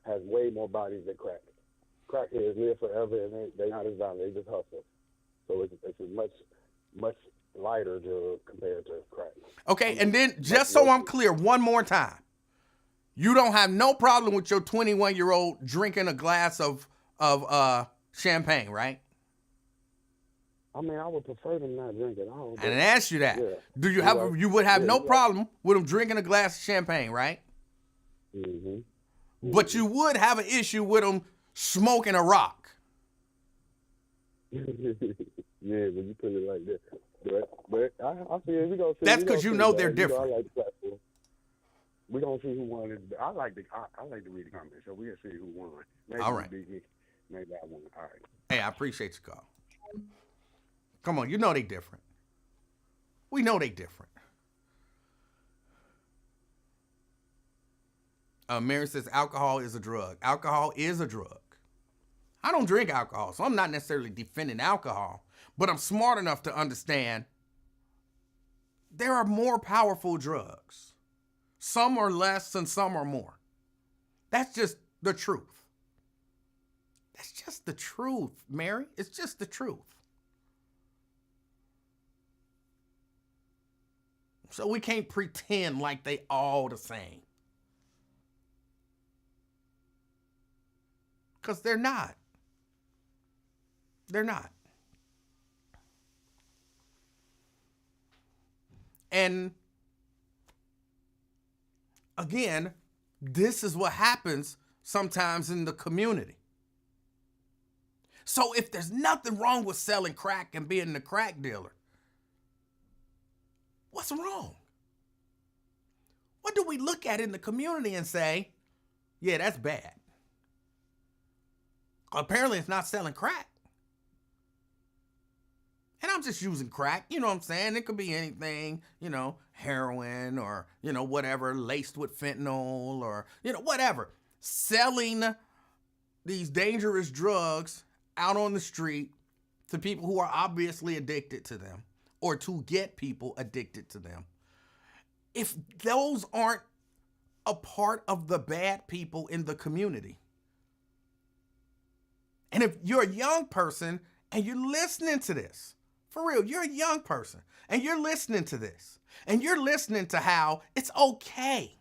has way more bodies than crack. Crackheads live forever, and they're not as violent. They just hustle. So it's a much lighter drug compared to crack. Okay, and then just so I'm clear, one more time. You don't have no problem with your 21-year-old drinking a glass of champagne, right? I mean, I would prefer them not drink at all. I didn't ask you that. Yeah. Do you have? You would have no problem with them drinking a glass of champagne, right? Mm-hmm. But you would have an issue with them smoking a rock. Yeah, when you put it like that. But I feel we gonna see. That's because you know they're different. I like the platform. We gonna see who won it. I like to read the comments, so we'll see who won. Maybe all right. Maybe I won. All right. Hey, I appreciate your call. Come on, you know they different. We know they different. Mary says alcohol is a drug. Alcohol is a drug. I don't drink alcohol, so I'm not necessarily defending alcohol, but I'm smart enough to understand there are more powerful drugs. Some are less and some are more. That's just the truth. That's just the truth, Mary. It's just the truth. So we can't pretend like they all the same. Because they're not. They're not. And again, this is what happens sometimes in the community. So if there's nothing wrong with selling crack and being a crack dealer, what's wrong? What do we look at in the community and say, yeah, that's bad? Apparently it's not selling crack. And I'm just using crack, you know what I'm saying? It could be anything, heroin or, whatever, laced with fentanyl or, whatever. Selling these dangerous drugs out on the street to people who are obviously addicted to them or to get people addicted to them. If those aren't a part of the bad people in the community, and if you're a young person and you're listening to this, for real, you're a young person and you're listening to this and you're listening to how it's okay.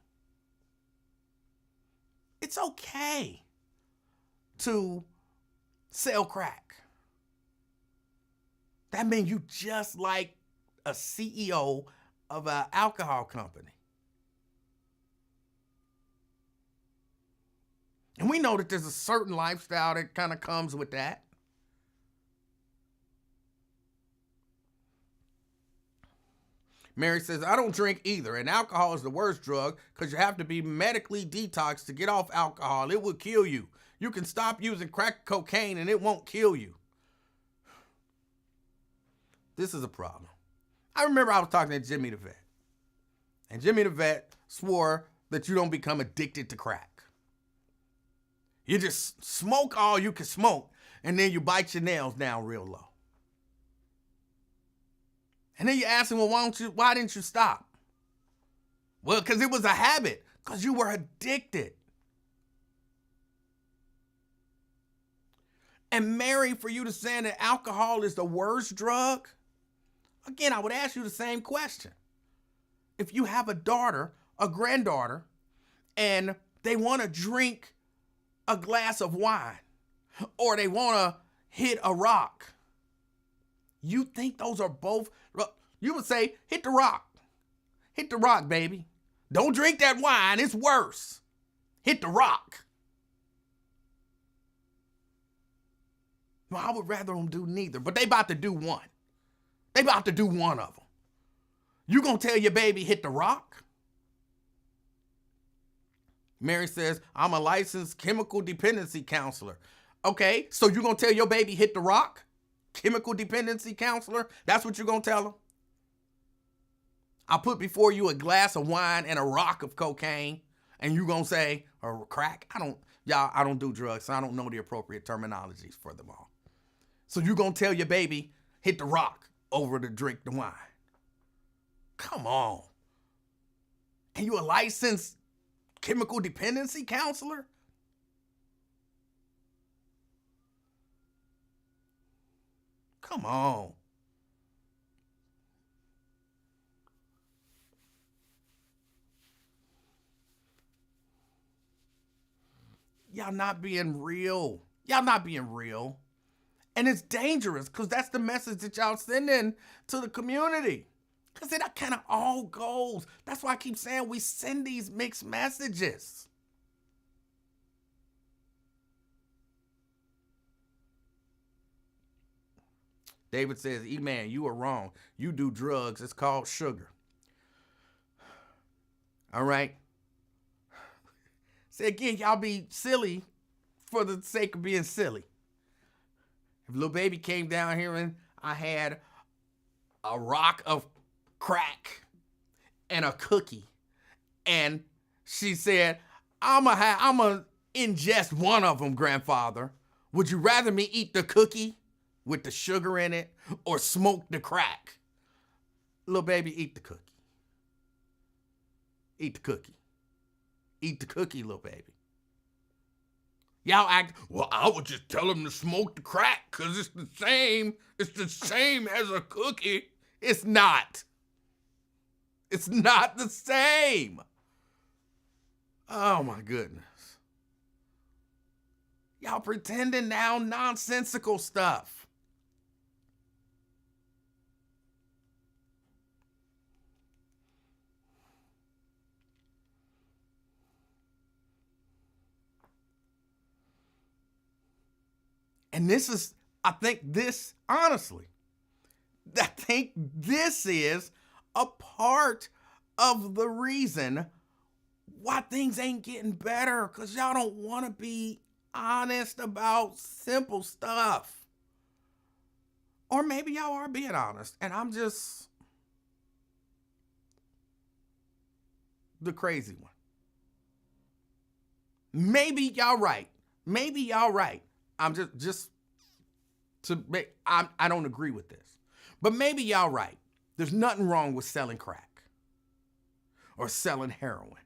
It's okay to sell crack. That means you just like a CEO of an alcohol company. And we know that there's a certain lifestyle that kind of comes with that. Mary says, I don't drink either, and alcohol is the worst drug because you have to be medically detoxed to get off alcohol. It will kill you. You can stop using crack cocaine and it won't kill you. This is a problem. I remember I was talking to Jimmy the Vet, and Jimmy the Vet swore that you don't become addicted to crack. You just smoke all you can smoke, and then you bite your nails down real low. And then you ask him, well, why didn't you stop? Well, because it was a habit, because you were addicted. And Mary, for you to say that alcohol is the worst drug, again, I would ask you the same question. If you have a daughter, a granddaughter, and they want to drink a glass of wine, or they want to hit a rock, you think those are both, you would say, hit the rock. Hit the rock, baby. Don't drink that wine, it's worse. Hit the rock. Well, I would rather them do neither, but they about to do one. They about to do one of them. You gonna tell your baby hit the rock? Mary says, I'm a licensed chemical dependency counselor. Okay, so you gonna tell your baby hit the rock? Chemical dependency counselor? That's what you're gonna tell them? I'll put before you a glass of wine and a rock of cocaine, and you gonna say, or crack? I don't do drugs, so I don't know the appropriate terminologies for them all. So you gonna tell your baby, hit the rock over to drink the wine? Come on. And you a licensed chemical dependency counselor? Come on. Y'all not being real. Y'all not being real. And it's dangerous because that's the message that y'all sending to the community. Because it kind of all goes. That's why I keep saying we send these mixed messages. David says, E-Man, you are wrong. You do drugs. It's called sugar. All right. Say again, y'all be silly for the sake of being silly. If little baby came down here and I had a rock of crack and a cookie, and she said, I'ma ingest one of them, grandfather. Would you rather me eat the cookie with the sugar in it or smoke the crack? Little baby, eat the cookie. Eat the cookie. Eat the cookie, little baby. Y'all act, well, I would just tell him to smoke the crack because it's the same. It's the same as a cookie. It's not. It's not the same. Oh, my goodness. Y'all pretending now nonsensical stuff. And this is, I think this, honestly, I think this is a part of the reason why things ain't getting better, because y'all don't want to be honest about simple stuff. Or maybe y'all are being honest, and I'm just the crazy one. Maybe y'all right. Maybe y'all right. I'm just to make, I don't agree with this. But maybe y'all right. There's nothing wrong with selling crack or selling heroin,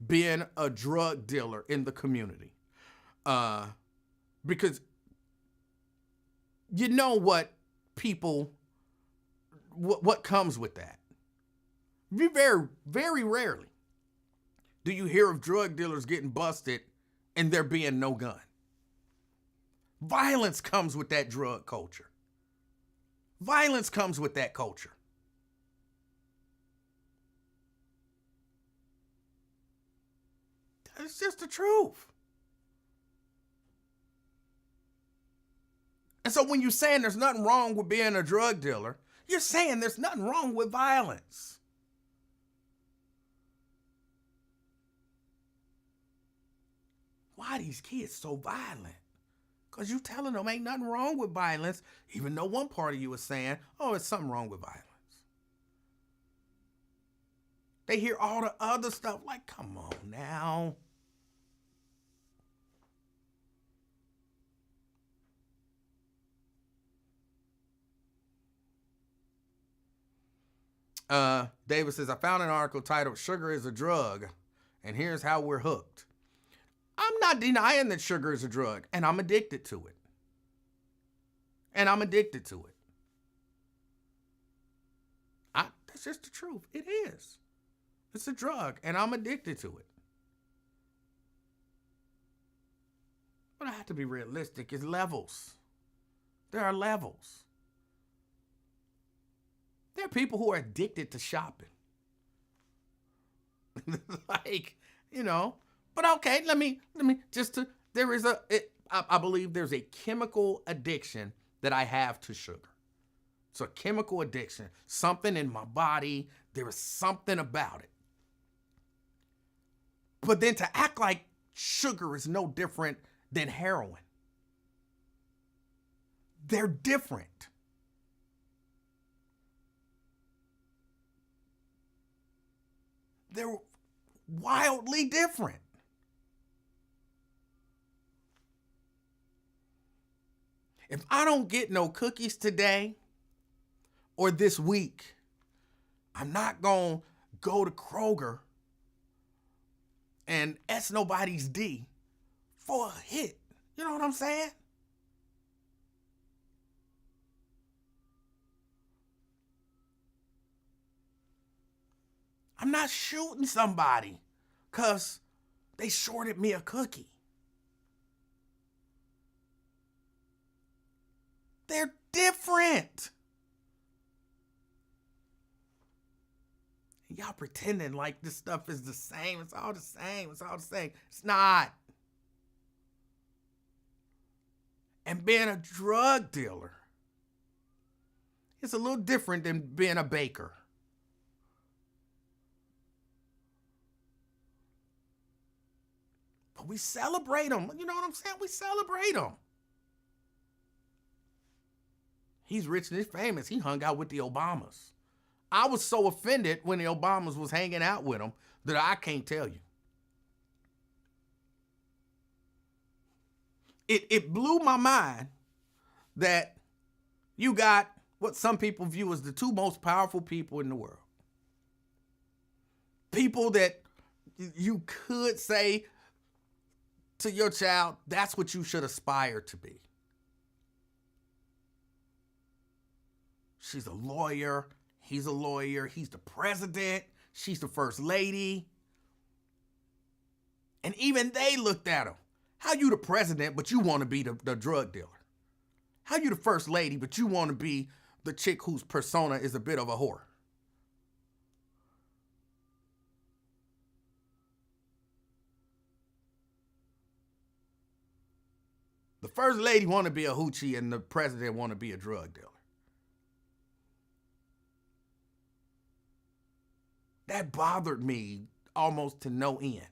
being a drug dealer in the community. Because you know what people, what comes with that. Very, very rarely do you hear of drug dealers getting busted and there being no gun. Violence comes with that drug culture. Violence comes with that culture. It's just the truth. And so when you're saying there's nothing wrong with being a drug dealer, you're saying there's nothing wrong with violence. Why are these kids so violent? Because you telling them ain't nothing wrong with violence, even though one part of you is saying, oh, it's something wrong with violence. They hear all the other stuff like, come on now. David says, I found an article titled Sugar is a Drug, and here's how we're hooked. I'm not denying that sugar is a drug, and I'm addicted to it. That's just the truth. It is. It's a drug, and I'm addicted to it. But I have to be realistic. It's levels. There are levels. There are people who are addicted to shopping. But okay, let me I believe there's a chemical addiction that I have to sugar. It's a chemical addiction. Something in my body, there is something about it. But then to act like sugar is no different than heroin. They're different. They're wildly different. If I don't get no cookies today or this week, I'm not going to go to Kroger and S nobody's D for a hit. You know what I'm saying? I'm not shooting somebody because they shorted me a cookie. They're different. Y'all pretending like this stuff is the same. It's all the same. It's not. And being a drug dealer, it's a little different than being a baker. But we celebrate them. You know what I'm saying? We celebrate them. He's rich and he's famous. He hung out with the Obamas. I was so offended when the Obamas was hanging out with him that I can't tell you. It blew my mind that you got what some people view as the two most powerful people in the world. People that you could say to your child, that's what you should aspire to be. She's a lawyer. He's a lawyer. He's the president. She's the first lady. And even they looked at him. How you the president, but you want to be the drug dealer? How you the first lady, but you want to be the chick whose persona is a bit of a whore? The first lady want to be a hoochie and the president want to be a drug dealer. That bothered me almost to no end.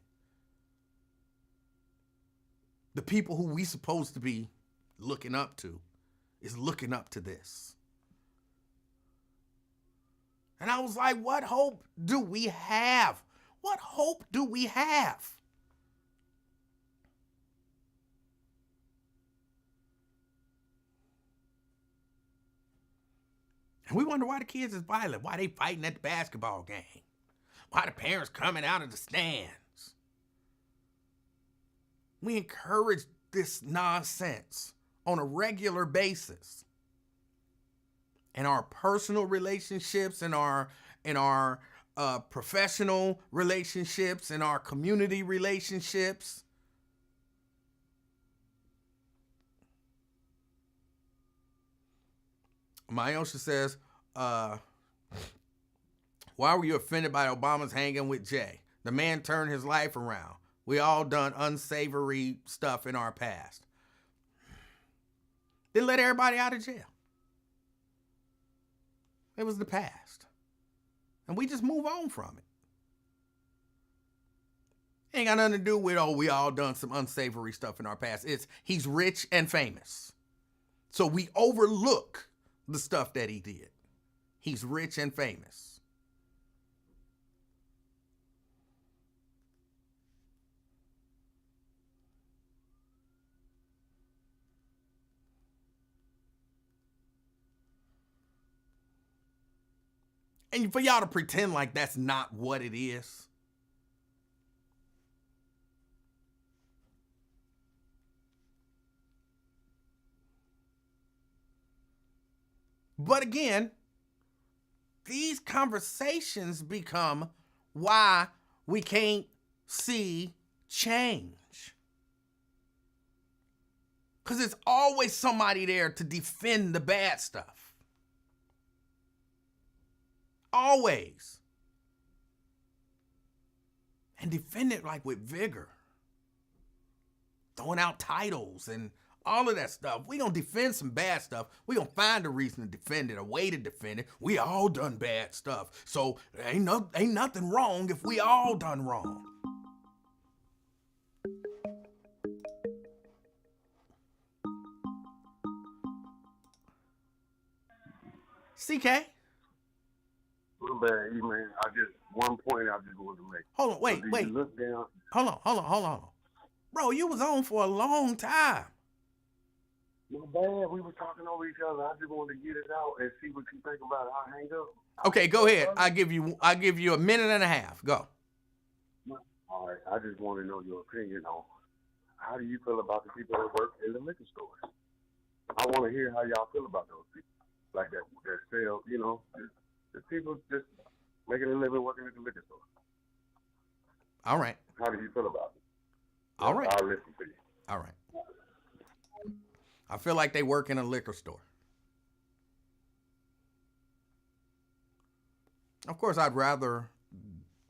The people who we supposed to be looking up to is looking up to this. And I was like, what hope do we have? What hope do we have? And we wonder why the kids is violent, why they fighting at the basketball game, why the parents coming out of the stands. We encourage this nonsense on a regular basis. In our personal relationships, in our professional relationships, in our community relationships. Mayosha says, why were you offended by Obama's hanging with Jay? The man turned his life around. We all done unsavory stuff in our past. They let everybody out of jail. It was the past. And we just move on from it. Ain't got nothing to do with, oh, we all done some unsavory stuff in our past. It's he's rich and famous. So we overlook the stuff that he did. He's rich and famous. And for y'all to pretend like that's not what it is. But again, these conversations become why we can't see change. Because there's always somebody there to defend the bad stuff. Always. And defend it like with vigor. Throwing out titles and all of that stuff. We gonna defend some bad stuff. We gonna find a reason to defend it, a way to defend it. We all done bad stuff. So ain't nothing wrong if we all done wrong. CK? Bad, man. One point I just wanted to make. Hold on, wait. Look down. Hold on. Bro, you was on for a long time. No bad. We were talking over each other. I just wanted to get it out and see what you think about it. I'll hang up. Okay, go ahead. I'll give you a minute and a half. Go. All right. I just want to know your opinion on how do you feel about the people that work in the liquor stores? I want to hear how y'all feel about those people. Like that sell, the people just making a living working at the liquor store. All right. How do you feel about it? All right. I'll listen to you. All right. I feel like they work in a liquor store. Of course, I'd rather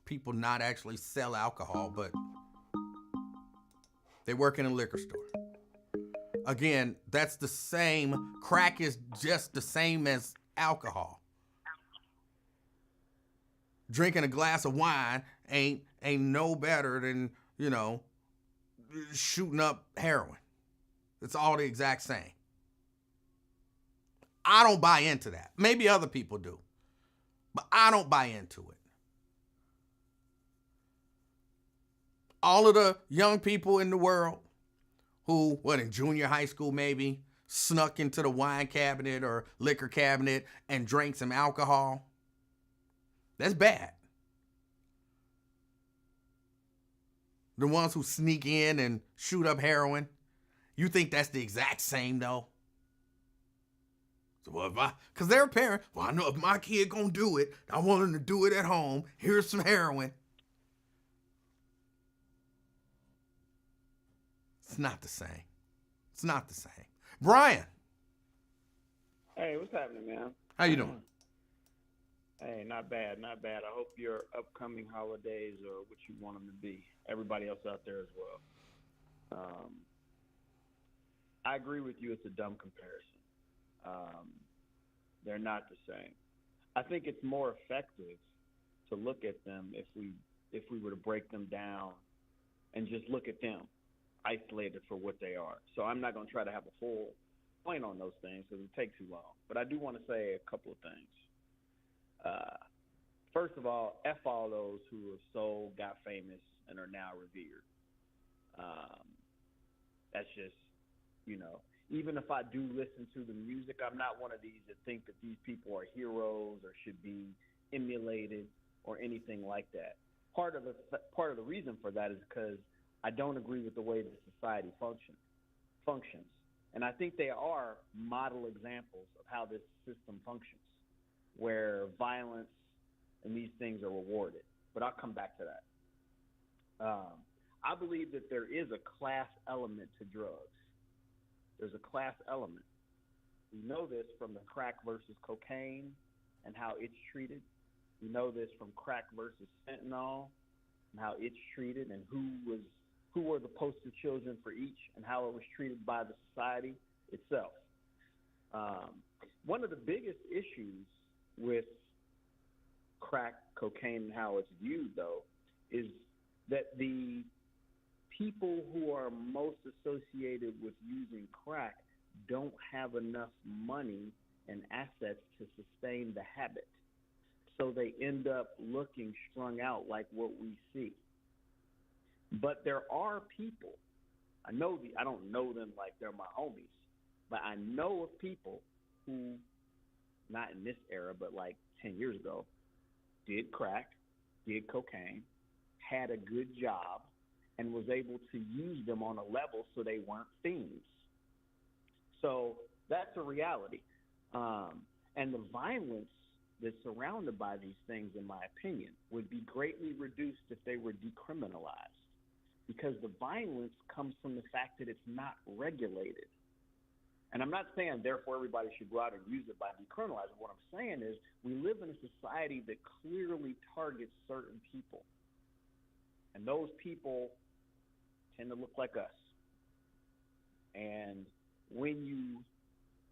people not actually sell alcohol, but they work in a liquor store. Again, that's the same. Crack is just the same as alcohol. Drinking a glass of wine ain't no better than, shooting up heroin. It's all the exact same. I don't buy into that. Maybe other people do, but I don't buy into it. All of the young people in the world who, in junior high school maybe, snuck into the wine cabinet or liquor cabinet and drank some alcohol, that's bad. The ones who sneak in and shoot up heroin, you think that's the exact same though? So because they're a parent, I know if my kid gonna do it, I want him to do it at home. Here's some heroin. It's not the same. It's not the same. Brian. Hey, what's happening, man? How you doing? Hey, not bad. I hope your upcoming holidays are what you want them to be. Everybody else out there as well. I agree with you. It's a dumb comparison. Um, they're not the same. I think it's more effective to look at them if we were to break them down and just look at them isolated for what they are. So I'm not going to try to have a full point on those things because it would take too long. But I do want to say a couple of things. First of all, F all those who have sold, got famous, and are now revered. That's just, even if I do listen to the music, I'm not one of these that think that these people are heroes or should be emulated or anything like that. Part of the reason for that is because I don't agree with the way that society functions. And I think they are model examples of how this system functions, where violence and these things are rewarded. But I'll come back to that. I believe that there is a class element to drugs. There's a class element. We know this from the crack versus cocaine and how it's treated. We know this from crack versus fentanyl and how it's treated, and who were the poster children for each and how it was treated by the society itself. One of the biggest issues with crack cocaine and how it's viewed, though, is that the people who are most associated with using crack don't have enough money and assets to sustain the habit. So they end up looking strung out like what we see. But there are people, I don't know them like they're my homies, but I know of people who, not in this era, but like 10 years ago, did crack, did cocaine, had a good job, and was able to use them on a level so they weren't fiends. So that's a reality. And the violence that's surrounded by these things, in my opinion, would be greatly reduced if they were decriminalized, because the violence comes from the fact that it's not regulated. And I'm not saying, therefore, everybody should go out and use it by decriminalizing. What I'm saying is we live in a society that clearly targets certain people. And those people tend to look like us. And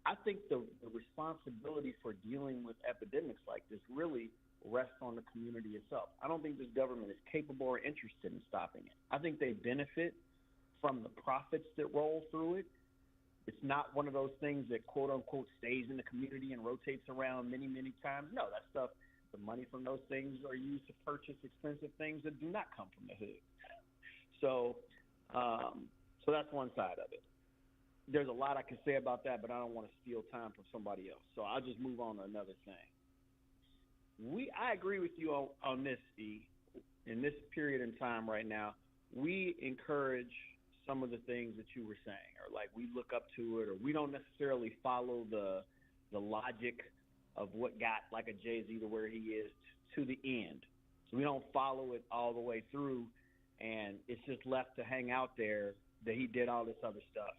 I think the responsibility for dealing with epidemics like this really rests on the community itself. I don't think this government is capable or interested in stopping it. I think they benefit from the profits that roll through it. It's not one of those things that, quote unquote, stays in the community and rotates around many, many times. No, that stuff, the money from those things are used to purchase expensive things that do not come from the hood. So that's one side of it. There's a lot I can say about that, but I don't want to steal time from somebody else. So I'll just move on to another thing. I agree with you on this, E. In this period in time right now, we encourage some of the things that you were saying, or like we look up to it, or we don't necessarily follow the logic of what got like a Jay-Z to where he is to the end. So we don't follow it all the way through, and it's just left to hang out there that he did all this other stuff.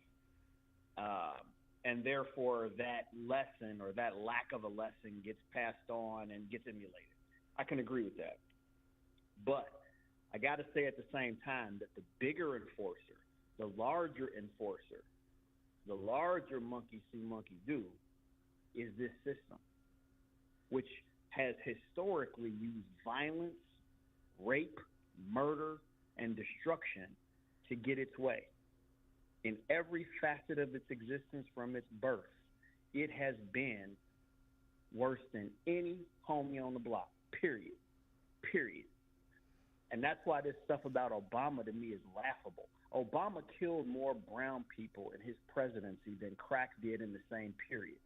And therefore that lesson or that lack of a lesson gets passed on and gets emulated. I can agree with that. But I got to say at the same time that the bigger enforcer, the larger enforcer, the larger monkey see, monkey do, is this system, which has historically used violence, rape, murder, and destruction to get its way. In every facet of its existence from its birth, it has been worse than any homie on the block, period. And that's why this stuff about Obama to me is laughable. Obama killed more brown people in his presidency than crack did in the same period.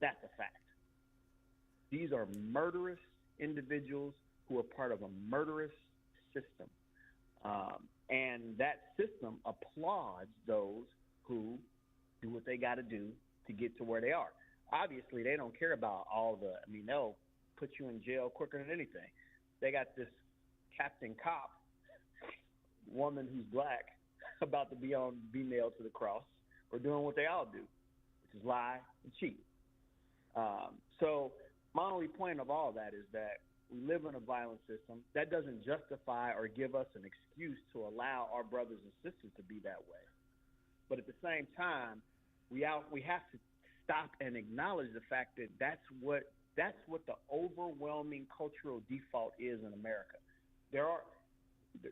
That's a fact. These are murderous individuals who are part of a murderous system. And that system applauds those who do what they got to do to get to where they are. Obviously, they don't care about they'll put you in jail quicker than anything. They got this Captain Cop woman who's black about to be nailed to the cross or doing what they all do, which is lie and cheat. So my only point of all that is that we live in a violent system. That doesn't justify or give us an excuse to allow our brothers and sisters to be that way. But at the same time, we have to stop and acknowledge the fact that that's what the overwhelming cultural default is in America. There are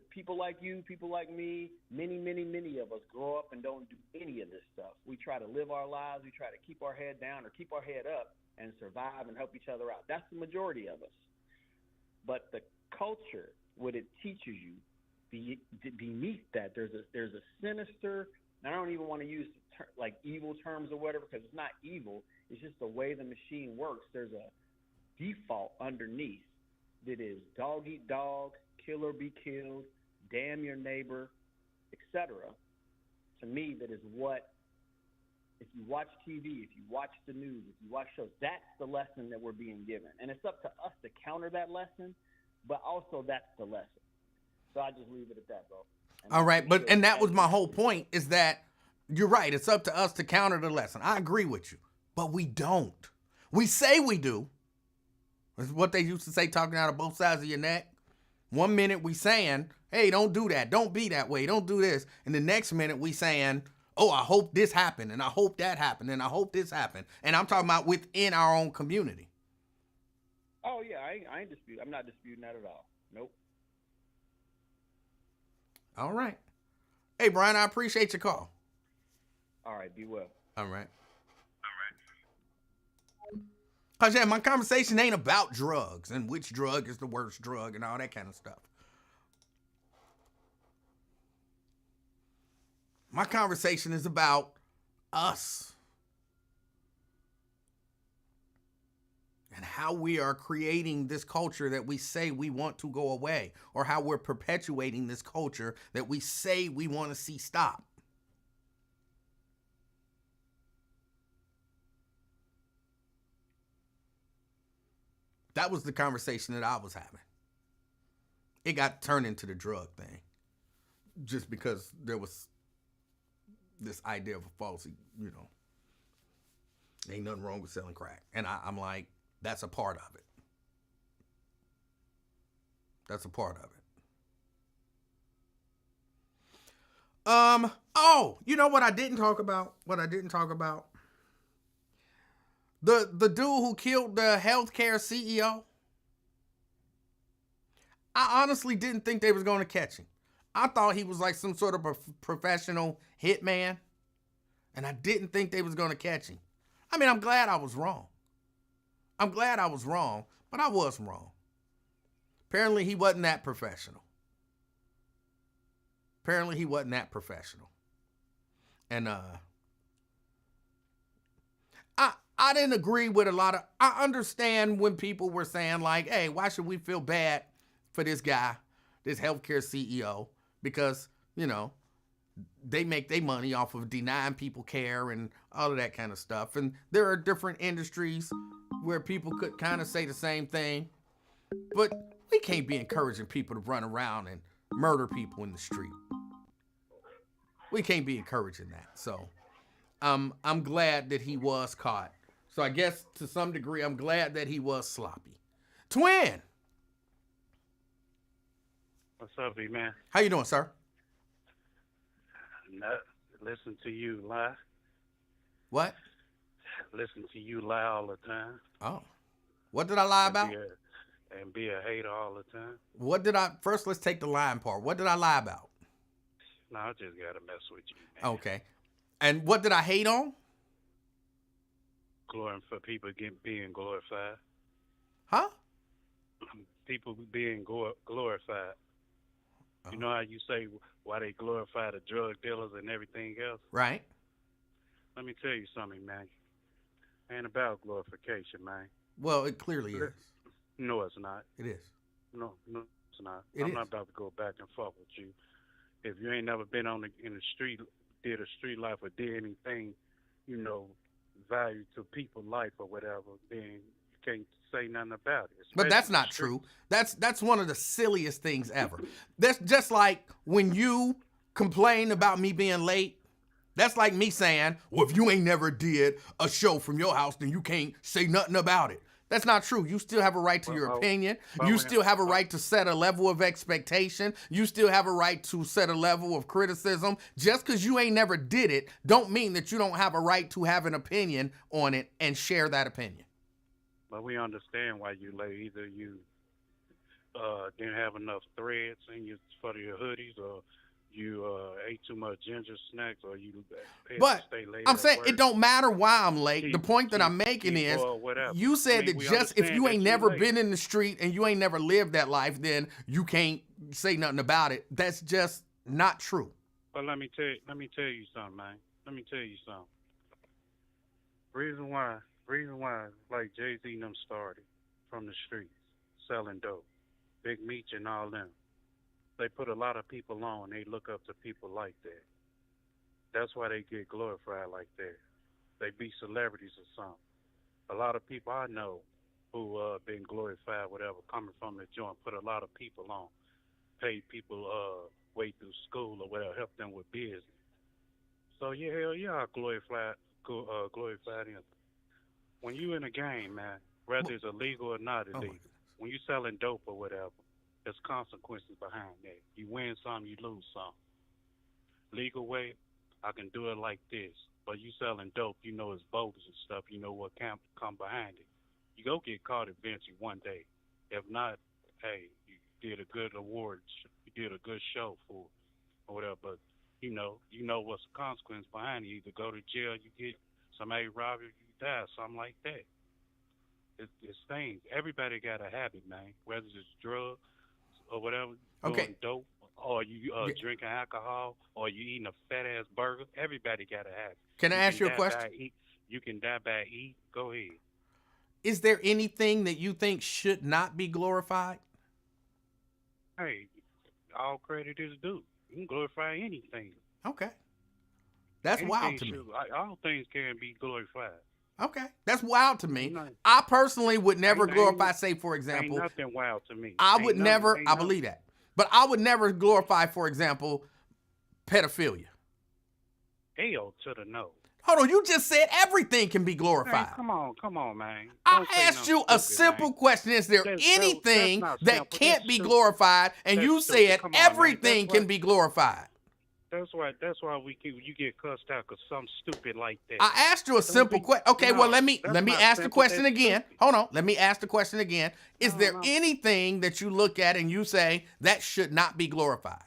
people like you, people like me, many of us grow up and don't do any of this stuff. We try to live our lives. We try to keep our head down or keep our head up and survive and help each other out. That's the majority of us. But the culture, what it teaches you, beneath that, there's a sinister, and I don't even want to use like evil terms or whatever, because it's not evil. It's just the way the machine works. There's a default underneath that is dog eat dog, kill or be killed, damn your neighbor, etc. To me, that is what, if you watch TV, if you watch the news, if you watch shows, that's the lesson that we're being given. And it's up to us to counter that lesson, but also that's the lesson. So I just leave it at that, bro. All right, and that was my whole point, is that you're right. It's up to us to counter the lesson. I agree with you, but we don't. We say we do. It's what they used to say, talking out of both sides of your neck. One minute we saying, hey, don't do that. Don't be that way. Don't do this. And the next minute we saying, oh, I hope this happened, and I hope that happened, and I hope this happened. And I'm talking about within our own community. Oh, yeah, I ain't disputing. I'm not disputing that at all. Nope. All right. Hey, Brian, I appreciate your call. All right, be well. All right. Because, yeah, my conversation ain't about drugs and which drug is the worst drug and all that kind of stuff. My conversation is about us and how we are creating this culture that we say we want to go away, or how we're perpetuating this culture that we say we want to see stop. That was the conversation that I was having. It got turned into the drug thing just because there was this idea of a falsy, ain't nothing wrong with selling crack. And I'm like, that's a part of it. That's a part of it. Oh, you know what I didn't talk about? The dude who killed the healthcare CEO. I honestly didn't think they was going to catch him. I thought he was like some sort of a professional hitman, and I didn't think they was going to catch him. I mean, I'm glad I was wrong. But I was wrong. Apparently, he wasn't that professional. And I didn't agree with a lot of, I understand when people were saying like, hey, why should we feel bad for this guy, this healthcare CEO? Because, they make their money off of denying people care and all of that kind of stuff. And there are different industries where people could kind of say the same thing. But we can't be encouraging people to run around and murder people in the street. We can't be encouraging that. So I'm glad that he was caught. So I guess to some degree, I'm glad that he was sloppy. Twin. What's up, E-Man? How you doing, sir? Listen to you lie. What? Listen to you lie all the time. Oh. What did I lie about? And be a hater all the time. First let's take the lying part. What did I lie about? No, I just got to mess with you, man. Okay. And what did I hate on? For people being glorified. Huh? People being glorified. Oh. You know how you say why they glorify the drug dealers and everything else? Right. Let me tell you something, man. Ain't about glorification, man. Well, it clearly is. No, it's not. It is. No, it's not. I'm not about to go back and forth with you. If you ain't never been in the street, did a street life or did anything, value to people's life or whatever, then you can't say nothing about it. But that's not true. That's one of the silliest things ever. That's just like when you complain about me being late. That's like me saying, well, if you ain't never did a show from your house, then you can't say nothing about it. That's not true. You still have a right to your opinion. You still have a right to set a level of expectation. You still have a right to set a level of criticism. Just because you ain't never did it, don't mean that you don't have a right to have an opinion on it and share that opinion. But we understand why you late. Either you didn't have enough threads for your hoodies, or you ate too much ginger snacks, or you had But to stay late. I'm saying it don't matter why I'm late. The point that I'm making is, you said that just if you ain't never been in the street and you ain't never lived that life, then you can't say nothing about it. That's just not true. But let me tell you something, man. Let me tell you something. Reason why, like Jay-Z and them started from the streets, selling dope, Big Meech and all them. They put a lot of people on. They look up to people like that. That's why they get glorified like that. They be celebrities or something. A lot of people I know who been glorified, whatever, coming from the joint, put a lot of people on, paid people way through school or whatever, help them with business. So yeah, hell yeah, I glorified him. When you in a game, man, whether it's illegal or not illegal, when you selling dope or whatever, there's consequences behind that. You win some, you lose some. Legal way, I can do it like this. But you selling dope, you know it's bogus and stuff. You know what can come behind it. You go get caught eventually one day. If not, hey, you did a good award. You did a good show for it or whatever. But you know what's the consequence behind it. You either go to jail, you get somebody rob you, you die, something like that. It's things. Everybody got a habit, man. Whether it's drugs or whatever, doing dope, or you drinking alcohol, or you eating a fat-ass burger, everybody got a habit. Can I ask you a question? You can die by eat. Go ahead. Is there anything that you think should not be glorified? Hey, all credit is due. You can glorify anything. Okay. That's wild to me. All things can be glorified. Okay. That's wild to me. I personally would never glorify, say, for example. Ain't nothing wild to me. I believe that. But I would never glorify, for example, pedophilia. Hell to the no. Hold on, you just said everything can be glorified. Hey, come on, man. I asked you a simple question. Is there anything that can't be glorified? And you said everything can be glorified. That's why you get cussed out because something stupid like that. I asked you a simple question. Okay, well, let me ask the question again. Hold on. Let me ask the question again. Is there anything that you look at and you say that should not be glorified?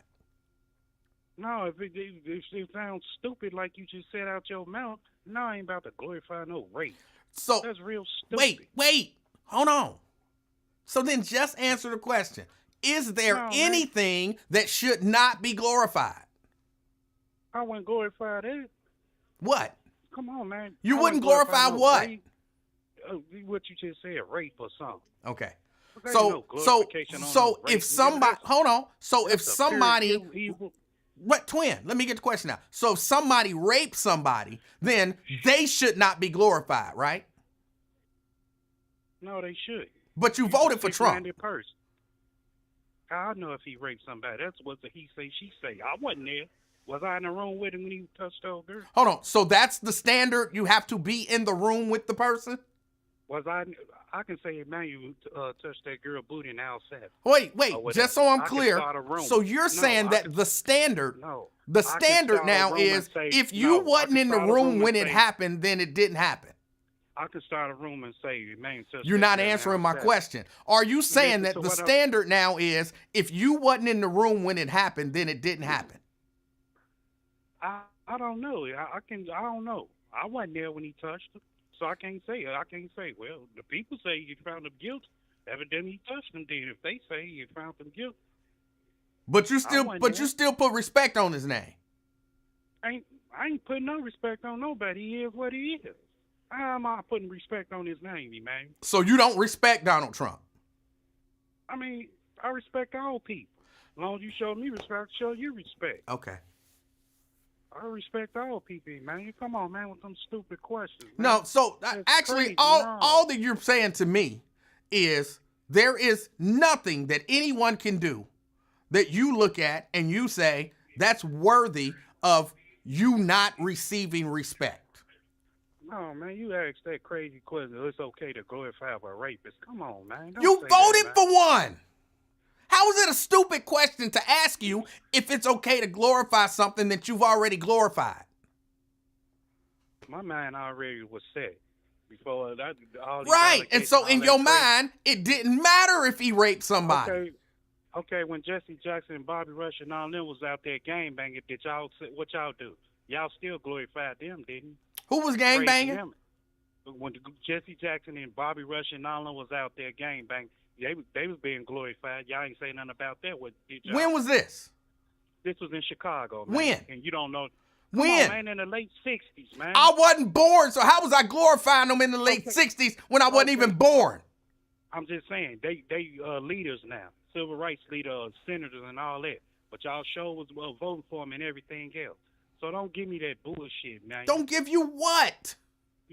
No, if it sounds stupid like you just said out your mouth, no, I ain't about to glorify no rape. So that's real stupid. Wait, hold on. So then just answer the question. Is there anything that should not be glorified? I wouldn't glorify that. What? Come on, man. You wouldn't glorify what? What you just said, rape or something. Okay. So if somebody, hold on. So if somebody, what, twin? Let me get the question out. So if somebody raped somebody, then they should not be glorified, right? No, they should. But you voted for Trump. I know if he raped somebody. That's what the he say, she say. I wasn't there. Was I in the room with him when he touched the girl? Hold on. So that's the standard? You have to be in the room with the person? Was I can say Emanuel touched that girl booty and Al Savage. Wait. Just so I'm clear. So you're saying that the standard now is if you wasn't in the room when it happened, then it didn't happen. I can start a room and say Emanuel touched. You're not answering my question. Are you saying that the standard now is if you wasn't in the room when it happened, then it didn't happen? I don't know. I don't know. I wasn't there when he touched her, so I can't say. Well, the people say you found him guilty. Evidently, he touched him. Then, if they say you found him guilty, but you still put respect on his name. I ain't putting no respect on nobody. He is what he is. How am I putting respect on his name, man? So you don't respect Donald Trump? I mean, I respect all people. As long as you show me respect, I show you respect. Okay. I respect all people, man. Come on, man, with them stupid questions. Man. No, so actually, all that you're saying to me is there is nothing that anyone can do that you look at and you say that's worthy of you not receiving respect. No, man, you asked that crazy question. It's okay to glorify a rapist. Come on, man. Don't You say voted that, for man. one. How is it a stupid question to ask you if it's okay to glorify something that you've already glorified? My mind already was set before that. All these Right. And so allegations, in all your that crazy- mind, it didn't matter if he raped somebody. Okay. When Jesse Jackson and Bobby Rush and all them was out there gang banging, what y'all do? Y'all still glorified them, didn't you? Who was gang Praising banging? them. When Jesse Jackson and Bobby Rush and all them was out there gang banging, they was being glorified. Y'all ain't say nothing about that. What did y'all? When was this? This was in Chicago, man. When? And you don't know. When? Come on, man, in the late 60s, man. I wasn't born, so how was I glorifying them in the late 60s when I wasn't even born? I'm just saying, they leaders now, civil rights leaders, senators, and all that. But y'all show was voting for them and everything else. So don't give me that bullshit, man. Don't give you what?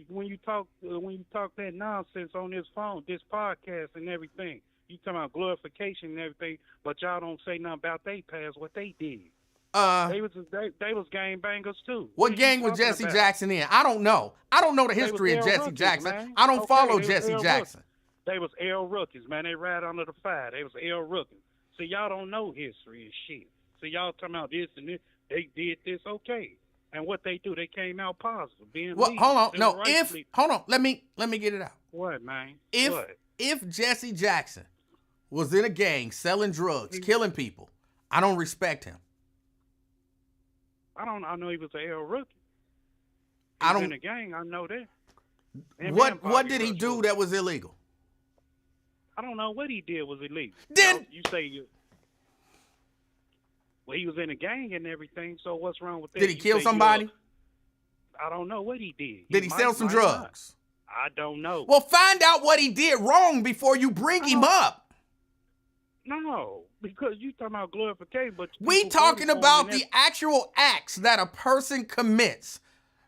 When you talk that nonsense on this phone, this podcast, and everything, you talking about glorification and everything, but y'all don't say nothing about they past, what they did. They was gang bangers too. What gang was Jesse Jackson in? I don't know. I don't know the history of Jesse Jackson. Man. I don't follow they Jesse Jackson. They was L rookies, man. They ride under the fire. They was L rookies. So y'all don't know history and shit. So y'all talking about this and this. They did this, okay. And what they do, they came out positive. Being Well, leaders, hold on. civil No, rights leaders. hold on. Let me get it out. What, man? If Jesse Jackson was in a gang selling drugs, killing people, I don't respect him. I know he was an L rookie. I don't. In a gang, I know that. And What did he do that was illegal? I don't know what he did was illegal. Then you say well, he was in a gang and everything. So what's wrong with that? Did he kill somebody? I don't know what he did. Did he sell some drugs? I don't know. Well, find out what he did wrong before you bring him up. No, because you talking about glorification, but we talking about the actual acts that a person commits.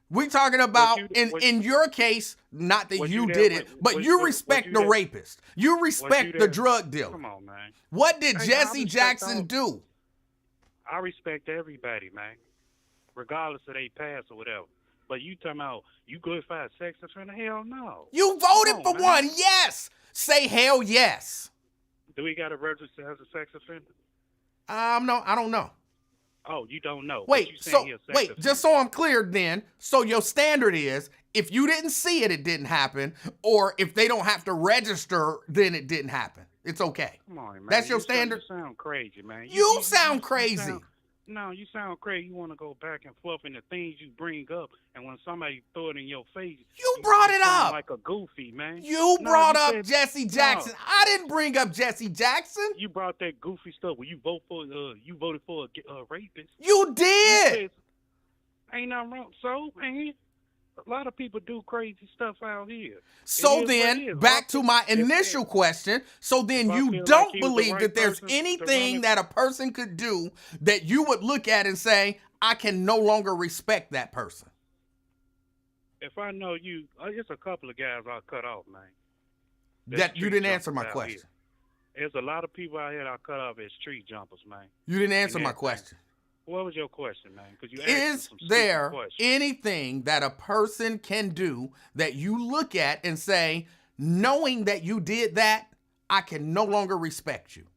We talking about in your case, not that you did it, but you respect the rapist. You respect the drug dealer. Come on, man. What did Jesse Jackson do? I respect everybody, man, regardless of their past or whatever. But you talking about you glorify a sex offender? Hell no. You voted for one, yes. Say hell yes. Do we got to register as a sex offender? No, I don't know. Oh, you don't know. Wait, just so I'm clear then, so your standard is if you didn't see it, it didn't happen, or if they don't have to register, then it didn't happen. It's okay. Come on, man. That's your standard? You sound crazy, man. You sound crazy. No, you sound crazy. You want to go back and forth in the things you bring up, and when somebody throw it in your face, you brought it up like a goofy, man. You brought up Jesse Jackson. No. I didn't bring up Jesse Jackson. You brought that goofy stuff. Well, you voted for a rapist. You did. You said, ain't nothing wrong. So, man, a lot of people do crazy stuff out here. So then, back to my initial question. So then you don't believe that there's anything that a person could do that you would look at and say, I can no longer respect that person? If I know you, it's a couple of guys I'll cut off, man. That you didn't answer my question. There's a lot of people out here I'll cut off as street jumpers, man. You didn't answer my question. What was your question, man? Is there anything that a person can do that you look at and say, knowing that you did that, I can no longer respect you?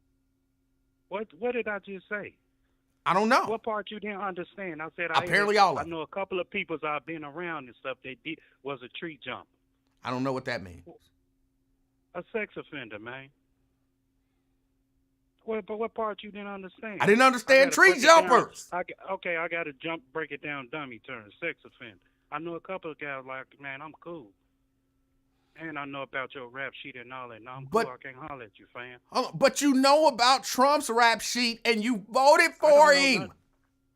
What did I just say? I don't know. What part you didn't understand? I said apparently all of I know a couple of people I've been around and stuff that did was a street jumper. I don't know what that means. A sex offender, man. But what part you didn't understand? I didn't understand tree jumpers. I got to break it down dummy terms, sex offender. I know a couple of guys like, man, I'm cool. And I know about your rap sheet and all that. No, I'm cool. I can't holler at you, fam. But you know about Trump's rap sheet and you voted for him.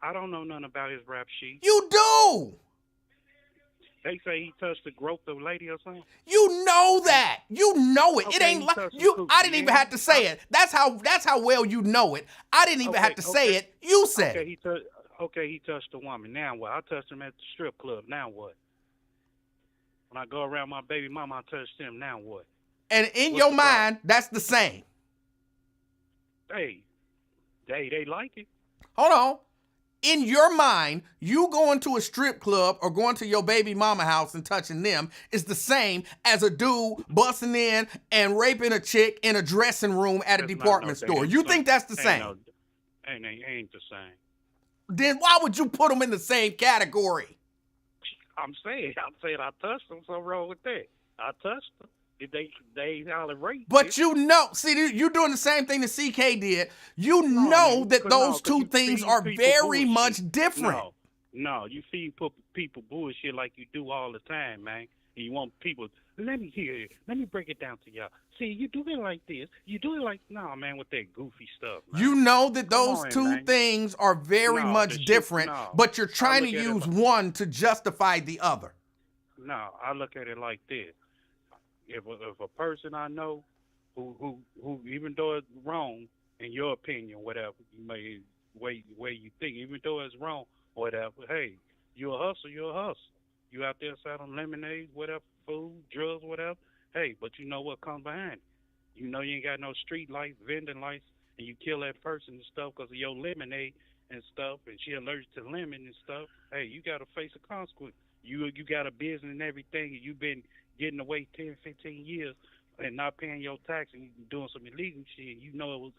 I don't know nothing about his rap sheet. You do. They say he touched the growth of a lady or something. You know that. You know it. It ain't like you. I didn't even have to say it. That's how well you know it. I didn't even have to say it. You said it. He touched a woman. Now what? I touched him at the strip club. Now what? When I go around my baby mama, I touched him. Now what? And in your mind, that's the same. Hey, they like it. Hold on. in your mind, you going to a strip club or going to your baby mama house and touching them is the same as a dude busting in and raping a chick in a dressing room at a department store. You think that's the same? Ain't the same. Then why would you put them in the same category? I'm saying I touched them. So wrong with that? I touched them. If they all rape. But you know, see, you're doing the same thing that CK did. You know that those two things are very much different. No, you feed people bullshit like you do all the time, man. And you want people, let me hear it. Let me break it down to y'all. See, you do it like this. You do it like, no, man, with that goofy stuff, man. You know that those two things are very much different, but you're trying to use one to justify the other. No, I look at it like this. If a person I know who even though it's wrong in your opinion, whatever you may way you think, even though it's wrong, whatever, hey, you're a hustler, you're a hustler. You out there selling lemonade, whatever, food, drugs, whatever. Hey, but you know what comes behind it. You know you ain't got no street lights, vending lights, and you kill that person and stuff because of your lemonade and stuff, and she allergic to lemon and stuff. Hey, you got to face a consequence. You got a business and everything, and you've been getting away 10, 15 years and not paying your tax and doing some illegal shit, you know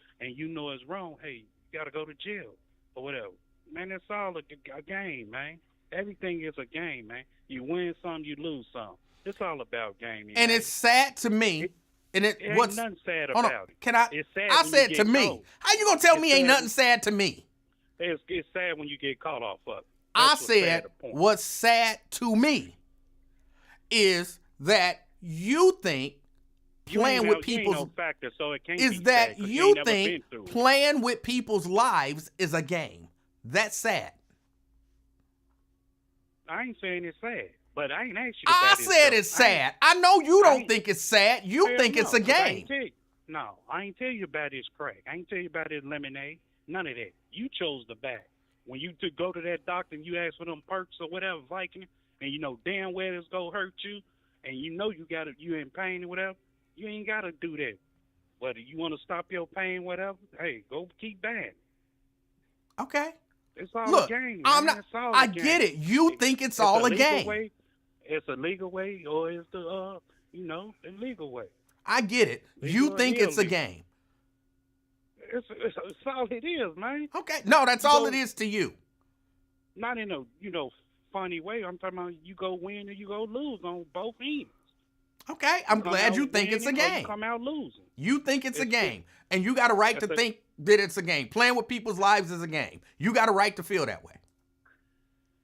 it's wrong, hey, you got to go to jail or whatever. Man, it's all a game, man. Everything is a game, man. You win some, you lose some. It's all about gaming. And it's sad to me. Ain't nothing sad about it. Can I? It's sad I said to me. Caught. How you gonna tell me ain't nothing sad to me? It's sad when you get caught off of it. I said what's sad to me is that you think playing with people's playing with people's lives is a game. That's sad. I ain't saying it's sad, but I ain't asked you. I said it's sad. I know you don't think it's sad. You think it's a game. I ain't tell you about his crack. I ain't tell you about his lemonade. None of that. You chose the bag. When you go to that doctor and you ask for them perks or whatever, Viking, and you know damn well it's gonna hurt you, and you know you in pain or whatever, you ain't gotta do that. Whether you want to stop your pain, whatever, hey, go keep buying. Okay. It's all a game. I get it. You think it's all a game. It's a legal way, or it's the illegal way. I get it. You think it's a game. It's all it is, man. Okay. No, that's all it is to you. Not in a funny way. I'm talking about you go win or you go lose on both ends. Okay, I'm glad you think it's a game. You come out losing. You think it's a game, and you got a right to think that it's a game. Playing with people's lives is a game. You got a right to feel that way.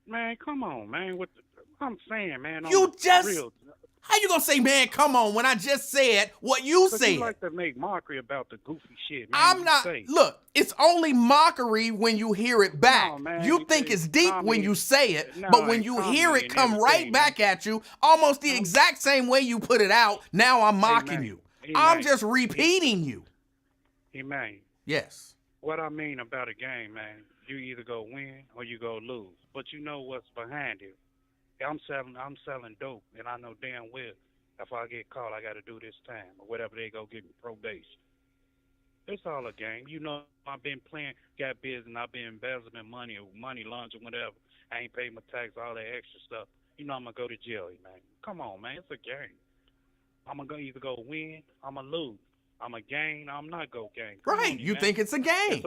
Man, come on, man. I'm saying, man. How you gonna say, man, come on, when I just said what you said? You like to make mockery about the goofy shit, man. I'm not. Look, it's only mockery when you hear it back. No, you think it's deep when you say it, but when you hear it come right back at you, almost the exact same way you put it out, now I'm mocking you. I'm just repeating you. Amen. Yes. What I mean about a game, man, you either go win or you go lose. But you know what's behind it. I'm selling dope, and I know damn well if I get caught, I got to do this time or whatever. They go give me probation. It's all a game. You know, I've been playing, got business, and I've been embezzling money or money laundering, whatever. I ain't paid my tax, all that extra stuff. You know, I'm going to go to jail, man. Come on, man. It's a game. I'm going to either go win, I'm going to lose. I'm a gain, I'm not go gain. Right. You think it's a game.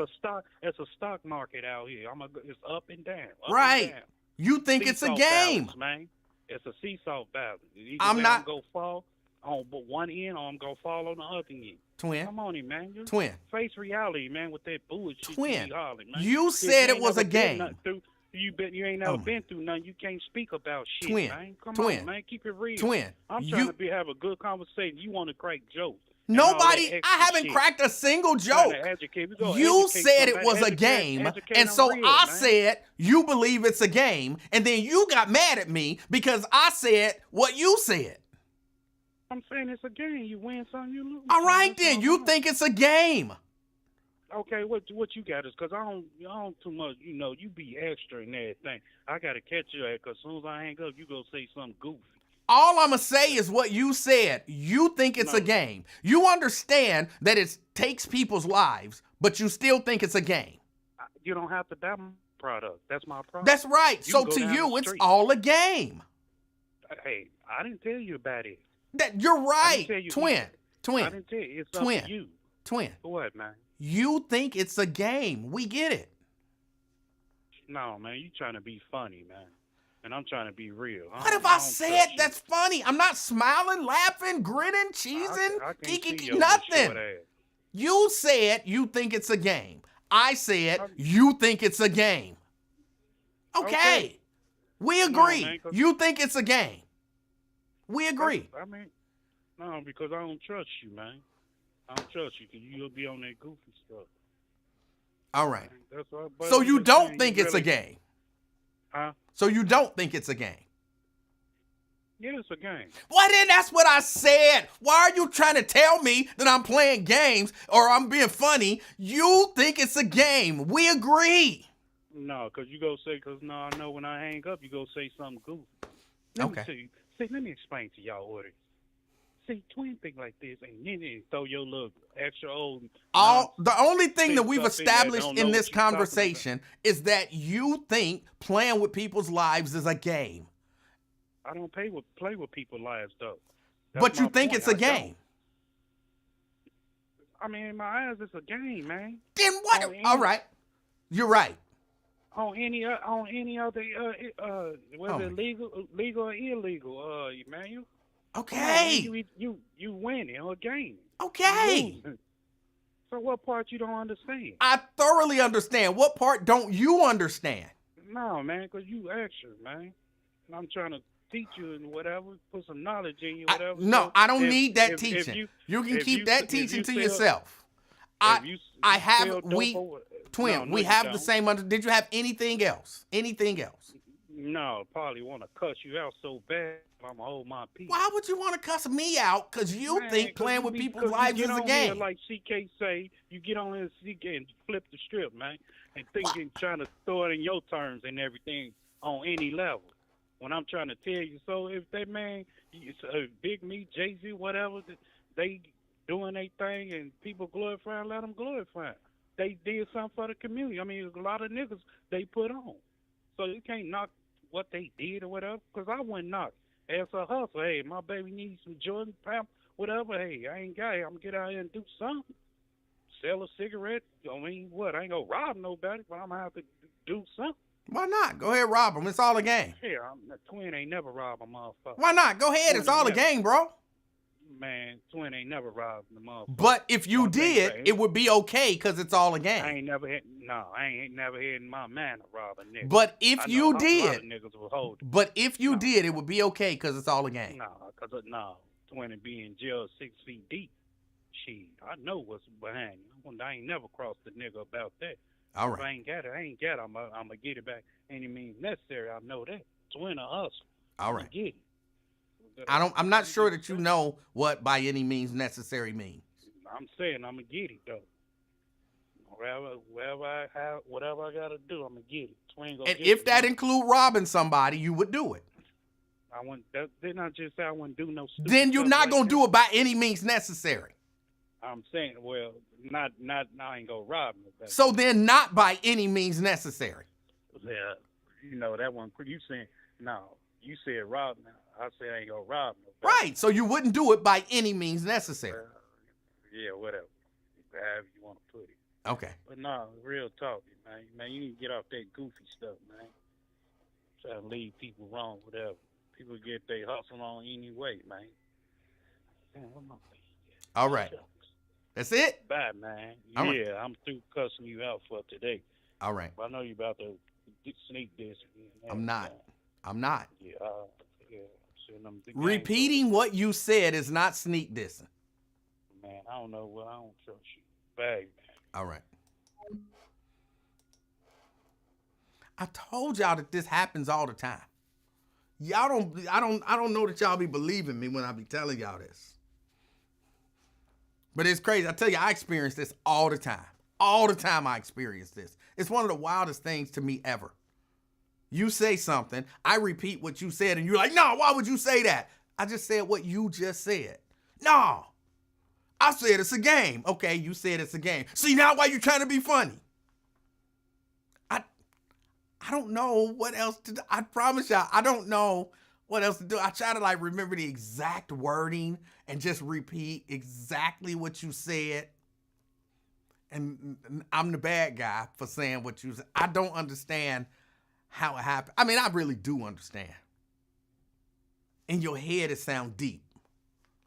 It's a stock market out here. It's up and down. Right. And down. You think it's a game. Balance, man. It's a seesaw battle. I'm not going to fall on one end or I'm going to fall on the other end. Twin. Come on, man. Twin. Face reality, man, with that bullshit. Twin. Man. You said it was a game. You ain't never been through nothing. You can't speak about shit, Twin. man. Come on, man. Keep it real. Twin. I'm trying to have a good conversation. You want to crack jokes. Nobody, I haven't cracked a single joke. You said it was a game, and so I said you believe it's a game, and then you got mad at me because I said what you said. I'm saying it's a game. You win some, you lose. All right then, you think it's a game. Okay, what you got is because I don't too much, you be extra and everything. I got to catch you at because as soon as I hang up, you go say something goofy. All I'm going to say is what you said. You think it's a game. You understand that it takes people's lives, but you still think it's a game. You don't have to doubt product. That's my product. That's right. You So can go to down you, the it's street. all a game. Hey, I didn't tell you about it. That you're I didn't tell right, you. twin, I twin, didn't tell you. It's up twin, to you. twin. What, man? You think it's a game. We get it. No, man. You trying to be funny, man. And I'm trying to be real. What if I said that's funny? I'm not smiling, laughing, grinning, cheesing, I can't see geeky, your nothing. short ass. You said you think it's a game. I said you think it's a game. Okay. We agree. man, 'cause- You think it's a game. We agree. I mean, no, because I don't trust you, man. I don't trust you because you'll be on that goofy stuff. All right. That's what, but So I'm you just don't saying, think you it's a really- game. Huh? So you don't think it's a game. Yeah, it's a game. Well, then that's what I said. Why are you trying to tell me that I'm playing games or I'm being funny? You think it's a game. We agree. No, because you go say, because no, I know when I hang up, you go say something goofy. Let Okay. me tell you. See, let me explain to y'all what it is. See, twin think like this, and then you throw your little extra old. The only thing that we've stuff in there, established don't in know this what you're talking conversation is that you think playing with people's lives is a game. I don't play with people's lives though. But you my think point. it's a I don't. game. I mean, in my eyes, it's a game, man. Then what? Oh, yeah. All right. You're right. On any other, whether Oh. legal or illegal, Emmanuel. Okay. You winning a game. Okay. You losing. So what part you don't understand? I thoroughly understand. What part don't you understand? No, man, because you extra, man. And I'm trying to teach you and whatever, put some knowledge in you, whatever. No, So I don't if- need that if teaching. You can if keep you- that if teaching you to sell- yourself. if you I have sell dope we or- twin. No, no, we you have the don't. same Did you have anything else? Anything else? No, probably want to cuss you out so bad. I'm gonna hold my peace. Why would you want to cuss me out? Because you Man, think 'cause playing you with be- people's 'cause you lives get is a on here, game. like CK say, you get on here CK and flip the strip, man, and thinking, trying to throw it in your terms and everything on any level. When I'm trying to tell you, so if that man, Big Me, Jay-Z, whatever, they doing their thing and people glorifying, let them glorify. They did something for the community. I mean, a lot of niggas they put on. So you can't knock what they did or whatever, because I wouldn't knock. As a hustle, hey, my baby needs some Jordan, pump, whatever. Hey, I ain't got it. I'm going to get out here and do something. Sell a cigarette. I mean, what? I ain't going to rob nobody, but I'm going to have to do something. Why not? Go ahead, rob them. It's all a game. Yeah, the twin ain't never robbed a motherfucker. Why not? Go ahead. It's all a game, bro. Man, twin ain't never robbed the motherfucker. But if you Don't think did, so. it would be okay because it's all a I game. ain't never had, no, I ain't never had in my mind to rob a nigga. But if I know you a lot did, of niggas will hold it. but if you No. did, it would be okay because it's all a game. No, because twin and be in jail 6 feet deep. Shit, I know what's behind you. I ain't never crossed a nigga about that. All If I right. ain't got it, I ain't got it. I'm going to get it back any means necessary. I know that. Twin a hustle. All I'ma right. get it. I'm not sure that you know what by any means necessary means. I'm saying I'm going to get it, though. Whatever I got to do, I'm going to get it. Twin gonna And get if it, that man. include robbing somebody, you would do it. Didn't I just say I wouldn't do no stupid Then you're stuff not like going that? to do it by any means necessary. I'm saying, well, not I ain't going to rob nobody. So then not by any means necessary. Yeah, that one, you saying, no, you said rob now. I said I ain't going to rob nobody. Right. So you wouldn't do it by any means necessary. Yeah, whatever. However you want to put it. Okay. But no, real talk, man. Man, you need to get off that goofy stuff, man. Try to lead people wrong, whatever. People get their hustle on anyway, man. Damn, what my face at? All right. Shucks. That's it? Bye, man. All right. Yeah, I'm through cussing you out for today. All right. I know you about to sneak this again. I'm not. I'm not. Yeah, sending them the game Repeating what you said is not sneak dissing. code. Man, I don't know what. I don't trust you. Bye, man. All right. I told y'all that this happens all the time. I don't know that y'all be believing me when I be telling y'all this. But it's crazy. I tell you, I experience this all the time. All the time I experience this. It's one of the wildest things to me ever. You say something, I repeat what you said, and you're like, no, why would you say that? I just said what you just said. No, I said it's a game. Okay, you said it's a game. See, now why you trying to be funny? I don't know what else to do. I promise y'all, I don't know what else to do. I try to like remember the exact wording and just repeat exactly what you said. And I'm the bad guy for saying what you said. I don't understand how it happened. I mean, I really do understand. In your head, it sounds deep.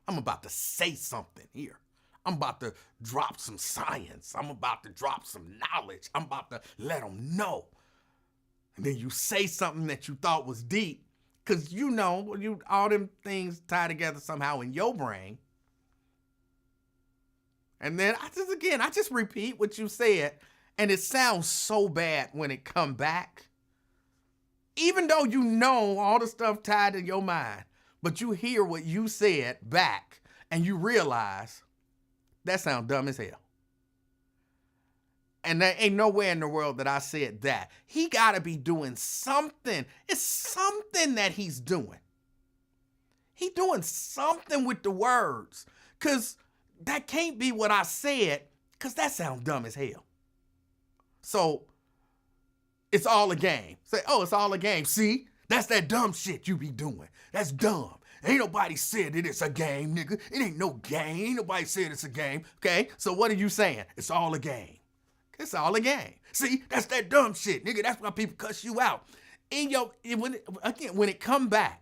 I'm about to say something here. I'm about to drop some science. I'm about to drop some knowledge. I'm about to let them know. And then you say something that you thought was deep, because you know, all them things tie together somehow in your brain. And then I just repeat what you said, and it sounds so bad when it come back. Even though you know all the stuff tied in your mind, but you hear what you said back, and you realize that sounds dumb as hell. And there ain't nowhere in the world that I said that. He got to be doing something. It's something that he's doing. He doing something with the words, because that can't be what I said, because that sounds dumb as hell. So it's all a game. Say, oh, it's all a game. See, that's that dumb shit you be doing. That's dumb. Ain't nobody said that it's a game, nigga. It ain't no game. Ain't nobody said it's a game. Okay, so what are you saying? It's all a game. It's all a game. See, that's that dumb shit, nigga. That's why people cuss you out. When it come back,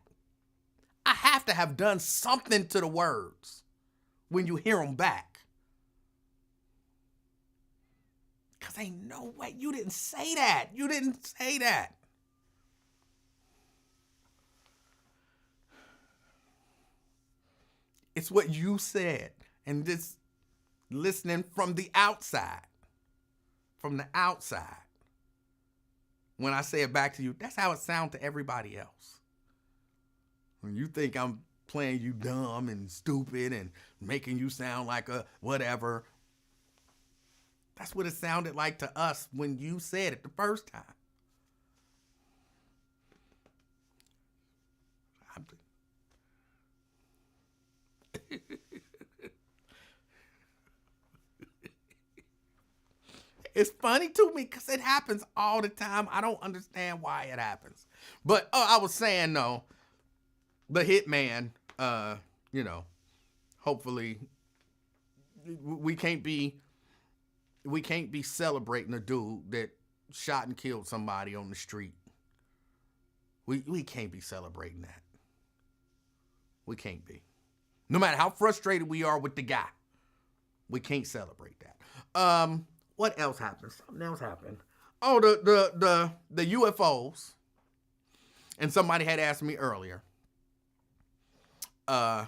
I have to have done something to the words when you hear them back. Because ain't no way. You didn't say that. You didn't say that. It's what you said. And this listening from the outside. From the outside. When I say it back to you, that's how it sounds to everybody else. When you think I'm playing you dumb and stupid and making you sound like a whatever, that's what it sounded like to us when you said it the first time. It's funny to me because it happens all the time. I don't understand why it happens. But I was saying, though, the hitman, hopefully we can't be celebrating a dude that shot and killed somebody on the street. We can't be celebrating that. We can't be. No matter how frustrated we are with the guy, we can't celebrate that. What else happened? Something else happened. Oh, the UFOs. And somebody had asked me earlier. I'm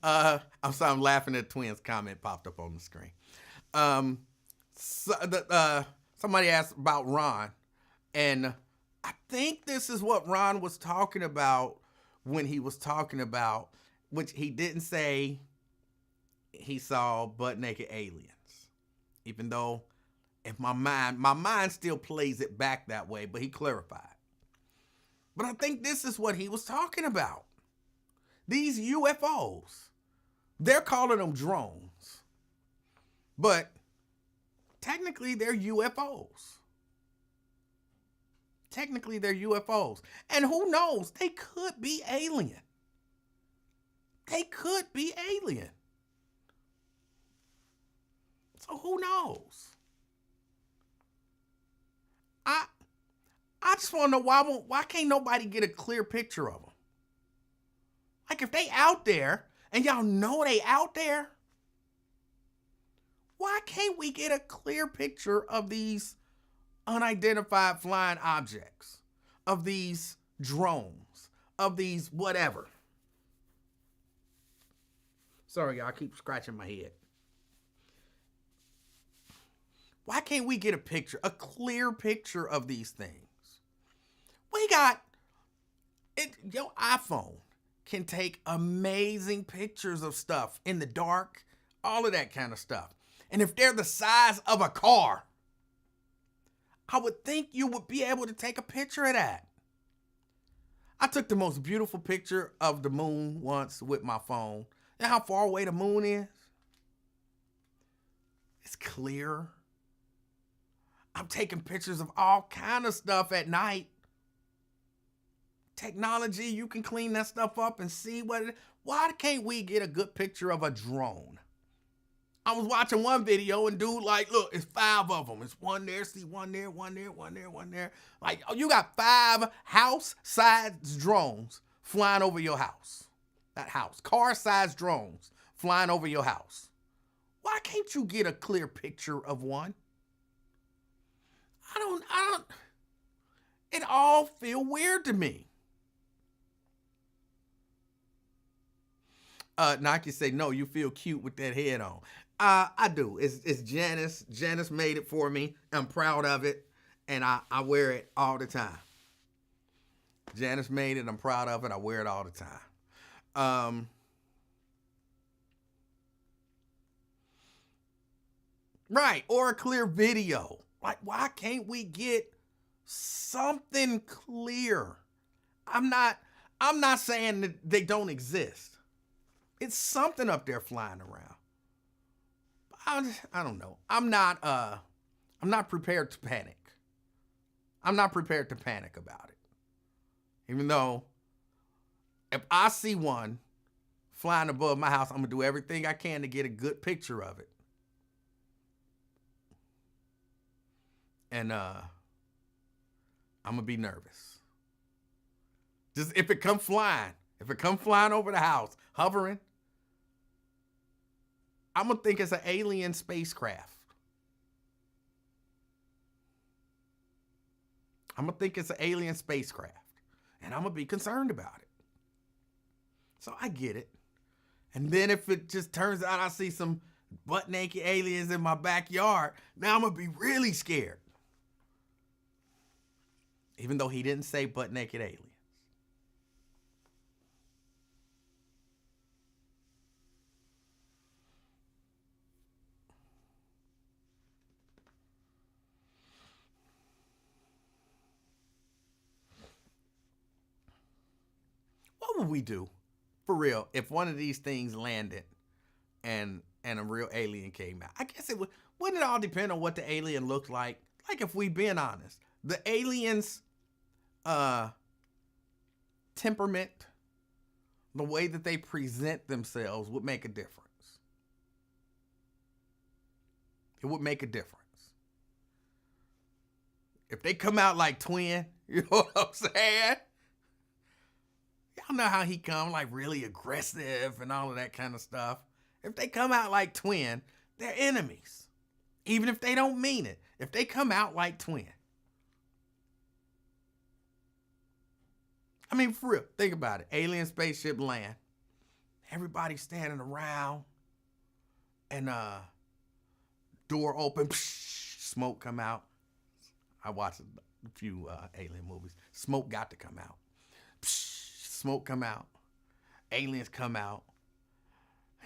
sorry, I'm laughing at Twins' comment popped up on the screen. Somebody asked about Ron, and I think this is what Ron was talking about when he was talking about, which he didn't say he saw butt-naked aliens. Even though if my mind still plays it back that way, but he clarified. But I think this is what he was talking about. These UFOs, they're calling them drones. But technically they're UFOs. Technically they're UFOs. And who knows, they could be alien. They could be alien. So who knows? I just want to know why can't nobody get a clear picture of them? Like if they out there and y'all know they out there, why can't we get a clear picture of these unidentified flying objects, of these drones, of these whatever? Sorry, y'all, I keep scratching my head. Why can't we get a clear picture of these things? We got it. Your iPhone can take amazing pictures of stuff in the dark, all of that kind of stuff. And if they're the size of a car, I would think you would be able to take a picture of that. I took the most beautiful picture of the moon once with my phone. You know how far away the moon is? It's clear. I'm taking pictures of all kind of stuff at night. Technology, you can clean that stuff up and see what it is. Why can't we get a good picture of a drone? I was watching one video and dude like, look, it's 5 of them. It's one there, see one there, one there, one there, one there. Like, oh, you got 5 house-sized drones flying over your house. That house, car-sized drones flying over your house. Why can't you get a clear picture of one? I don't, it all feel weird to me. Nike say, no, you feel cute with that head on. I do. It's Janice. Janice made it for me. I'm proud of it. And I wear it all the time. Janice made it. I'm proud of it. I wear it all the time. Right. Or a clear video. Like, why can't we get something clear? I'm not saying that they don't exist. It's something up there flying around. I don't know. I'm not prepared to panic. I'm not prepared to panic about it. Even though if I see one flying above my house, I'm going to do everything I can to get a good picture of it. And I'm going to be nervous. Just if it come flying over the house, hovering, I'm going to think it's an alien spacecraft. I'm going to think it's an alien spacecraft. And I'm going to be concerned about it. So I get it. And then if it just turns out I see some butt naked aliens in my backyard, now I'm going to be really scared. Even though he didn't say butt naked aliens. What would we do, for real, if one of these things landed and a real alien came out? I guess wouldn't it all depend on what the alien looked like? Like, if we being honest, the aliens' temperament, the way that they present themselves would make a difference. It would make a difference. If they come out like twin, you know what I'm saying? Y'all know how he come, like really aggressive and all of that kind of stuff. If they come out like twin, they're enemies. Even if they don't mean it. If they come out like twin. I mean, for real, think about it. Alien spaceship land. Everybody standing around. And door open. Smoke come out. I watched a few alien movies. Smoke got to come out. Smoke come out. Aliens come out.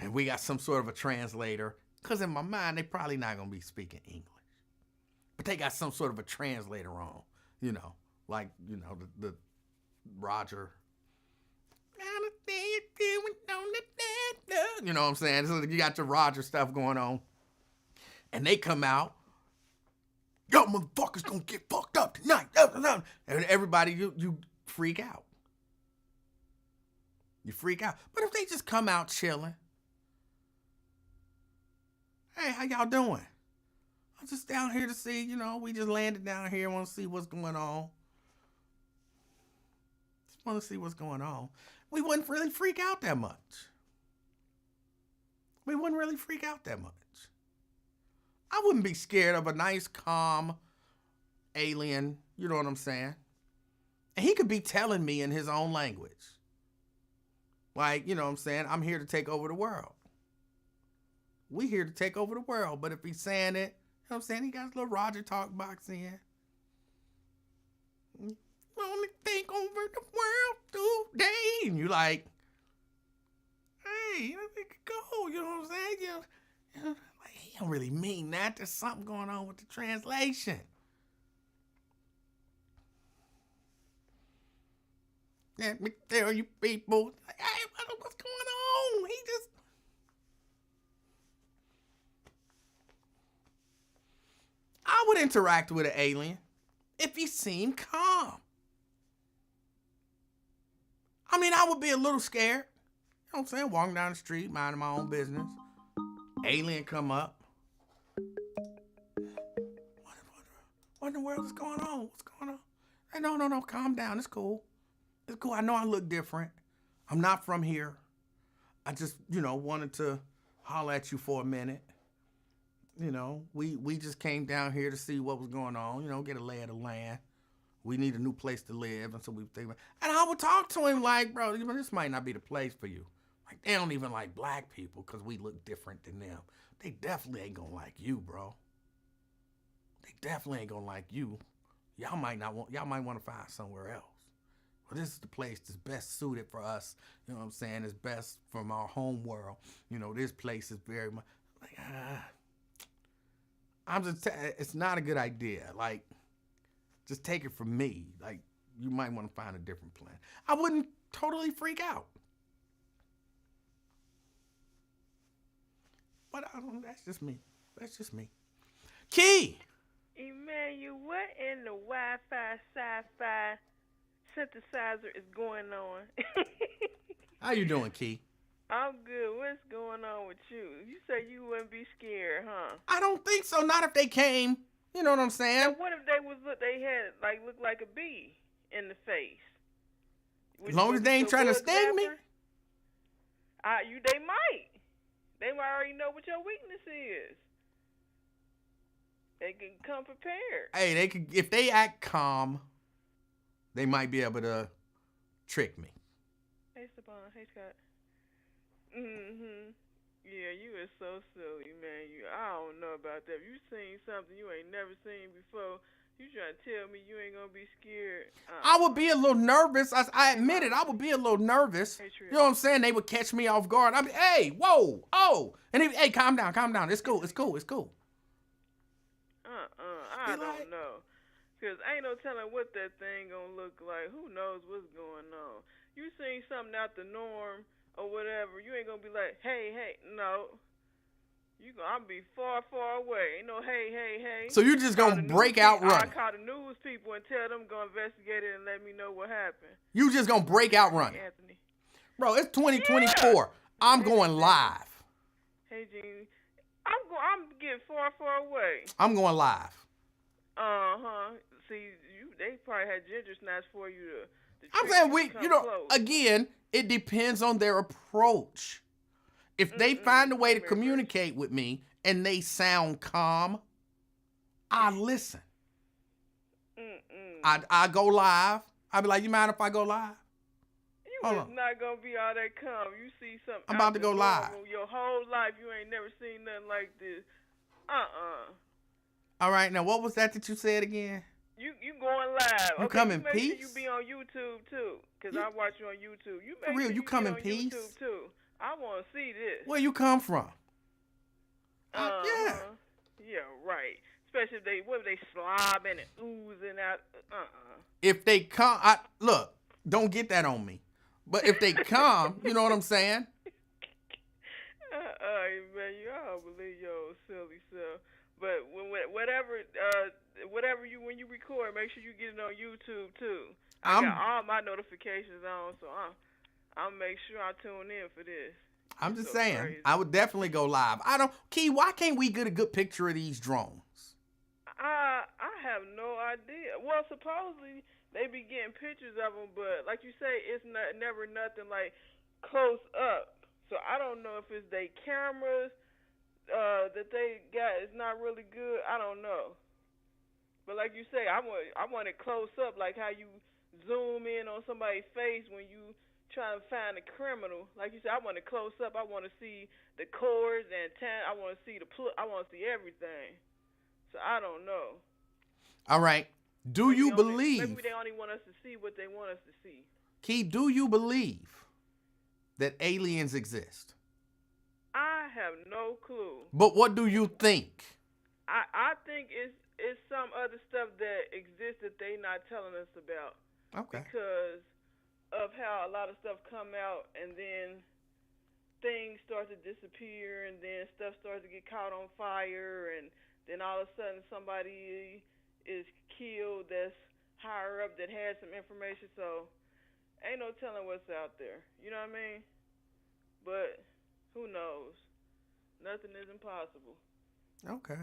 And we got some sort of a translator. Because in my mind, they probably not going to be speaking English. But they got some sort of a translator on. You know, like, you know, the Roger. You know what I'm saying? So you got your Roger stuff going on. And they come out. Y'all motherfuckers gonna get fucked up tonight. And everybody, you freak out. You freak out. But if they just come out chilling. Hey, how y'all doing? I'm just down here to see, you know, we just landed down here. Want to see what's going on. Just want to see what's going on. We wouldn't really freak out that much. We wouldn't really freak out that much. I wouldn't be scared of a nice, calm alien. You know what I'm saying? And he could be telling me in his own language. Like, you know what I'm saying? I'm here to take over the world. We here to take over the world. But if he's saying it, you know what I'm saying? He got his little Roger talk box in. Only take over the world today. And you like, hey, let me go. You know what I'm saying? You know, like, he don't really mean that. There's something going on with the translation. Let me tell you people, like, hey, what's going on? would interact with an alien if he seemed calm. I mean, I would be a little scared. You know what I'm saying? Walking down the street, minding my own business. Alien come up. What in the world is going on? What's going on? Hey, no, calm down. It's cool. It's cool. I know I look different. I'm not from here. I just, wanted to holler at you for a minute. We just came down here to see what was going on, get a lay of the land. We need a new place to live. And so we think, and I would talk to him like, bro, this might not be the place for you. Like, they don't even like black people because we look different than them. They definitely ain't gonna like you, bro. They definitely ain't gonna like you. Y'all might want to find somewhere else. Well, this is the place that's best suited for us. You know what I'm saying? It's best from our home world. This place is very much like, it's not a good idea. Like, just take it from me. Like, you might want to find a different plan. I wouldn't totally freak out. But that's just me. That's just me. Key! Emanuel, what in the Wi-Fi sci-fi synthesizer is going on? How you doing, Key? I'm good. What's going on with you? You said you wouldn't be scared, huh? I don't think so. Not if they came. You know what I'm saying? Now, what if they had looked like a bee in the face? As long as they ain't trying to sting me. They might. They might already know what your weakness is. They can come prepared. Hey, they could, if they act calm, they might be able to trick me. Hey, Saban. Hey, Scott. Yeah, you is so silly, man. I don't know about that. You seen something you ain't never seen before. You trying to tell me you ain't gonna be scared? I would be a little nervous. I admit it. I would be a little nervous. Hey, you know what I'm saying? They would catch me off guard. I'd be, hey, whoa, oh, and hey, calm down. It's cool. I don't know. Because ain't no telling what that thing gonna look like. Who knows what's going on? You seen something out the norm or whatever, you ain't gonna be like, hey, no. I'm be far, far away. Ain't no hey. So you just gonna break out running? I call the news people and tell them go investigate it and let me know what happened. You just gonna break out running? Anthony. Bro, it's 2024. Yeah. I'm going live. Hey, Jeannie. I'm getting far, far away. I'm going live. See, they probably had ginger snaps for you to I'm saying close. Again, it depends on their approach. If they find a way to communicate with me and they sound calm, I listen. I go live. I be like, you mind if I go live? You is not gonna be all that calm. You see something. I'm about to go live. Your whole life, you ain't never seen nothing like this. All right, now what was that you said again? You going live? You come in peace? Sure you be on YouTube too, cause I watch you on YouTube. You make for real? Sure you come in peace? YouTube too. I want to see this. Where you come from? Yeah. Yeah, right. Especially if they slobbing and oozing out. If they come, look, don't get that on me. But if they come, you know what I'm saying? Man, I don't believe your silly self. But when you record, make sure you get it on YouTube too. I got all my notifications on, so I'll make sure I tune in for this. I'm just saying, crazy. I would definitely go live. Key, why can't we get a good picture of these drones? I have no idea. Well, supposedly they be getting pictures of them, but like you say, it's never nothing like close up. So I don't know if it's they cameras that they got is not really good. I don't know. But like you say, I want it close up, like how you zoom in on somebody's face when you try to find a criminal. Like you said, I want it close up. I want to see the cords and I want to see I want to see everything. So I don't know. All right. Do you believe? Maybe they only want us to see what they want us to see. Key, do you believe that aliens exist? I have no clue. But what do you think? I think it's some other stuff that exists that they not telling us about. Okay. Because of how a lot of stuff come out and then things start to disappear and then stuff starts to get caught on fire and then all of a sudden somebody is killed that's higher up that has some information. So ain't no telling what's out there. You know what I mean? But who knows? Nothing is impossible. Okay.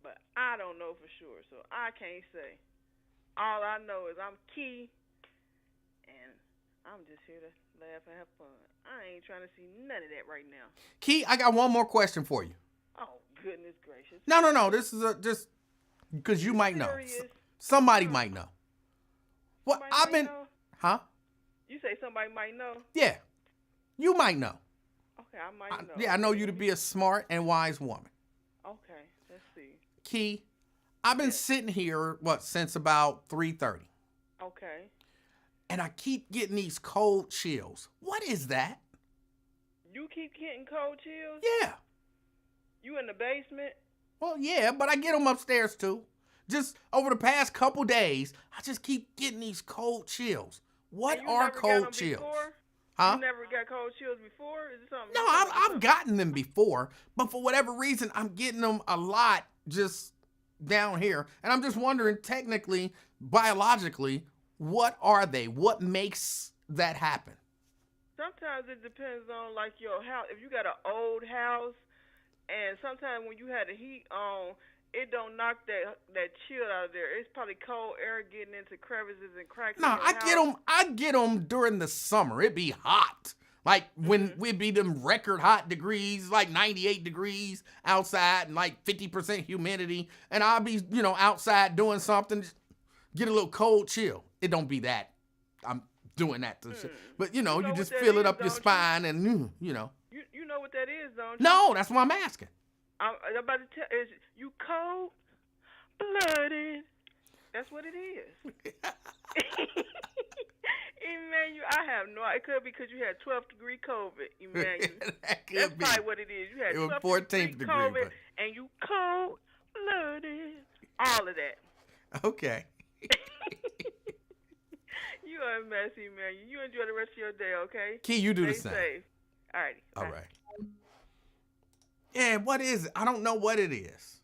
But I don't know for sure, so I can't say. All I know is I'm Key, and I'm just here to laugh and have fun. I ain't trying to see none of that right now. Key, I got one more question for you. Oh, goodness gracious. No. This is just because you might know. Somebody might know. What Somebody I've might been, know? huh? You say somebody might know? Yeah, you might know. Okay, I might know. Yeah, I know you to be a smart and wise woman. Okay, let's see. Key, I've been sitting here, since about 3:30. Okay. And I keep getting these cold chills. What is that? You keep getting cold chills? Yeah. You in the basement? Well, yeah, but I get them upstairs too. Just over the past couple days, I just keep getting these cold chills. What are cold chills? Huh? You never got cold chills before? Is it something? No, I've gotten them before, but for whatever reason, I'm getting them a lot just down here. And I'm just wondering, technically, biologically, what are they? What makes that happen? Sometimes it depends on like your house. If you got an old house, and sometimes when you had the heat on, it don't knock that chill out of there. It's probably cold air getting into crevices and cracks. No, I get them during the summer. It be hot. Like when it be them record hot degrees, like 98 degrees outside and like 50% humidity. And I'll be, outside doing something, just get a little cold chill. It don't be that. I'm doing that to shit. But, you just feel it up your spine and, You know what that is, don't you? No, that's what I'm asking. I'm about to tell is you cold-blooded. That's what it is. Emmanuel, I have no idea. It could be because you had 12th degree COVID, Emmanuel. That's probably what it is. You had 12th degree COVID, and you cold-blooded. All of that. Okay. You are a mess, Emmanuel. You enjoy the rest of your day, okay? Key, you do the Stay same. safe. All right. All right. Yeah, what is it? I don't know what it is.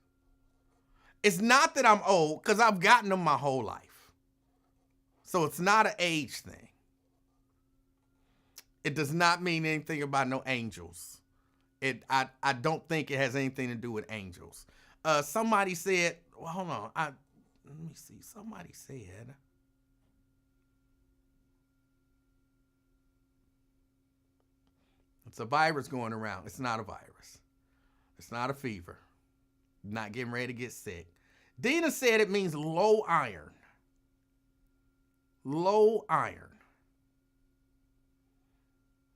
It's not that I'm old, because I've gotten them my whole life. So it's not an age thing. It does not mean anything about no angels. I don't think it has anything to do with angels. Somebody said, well, hold on. Let me see. Somebody said, it's a virus going around. It's not a virus. It's not a fever. Not getting ready to get sick. Dina said it means low iron. Low iron.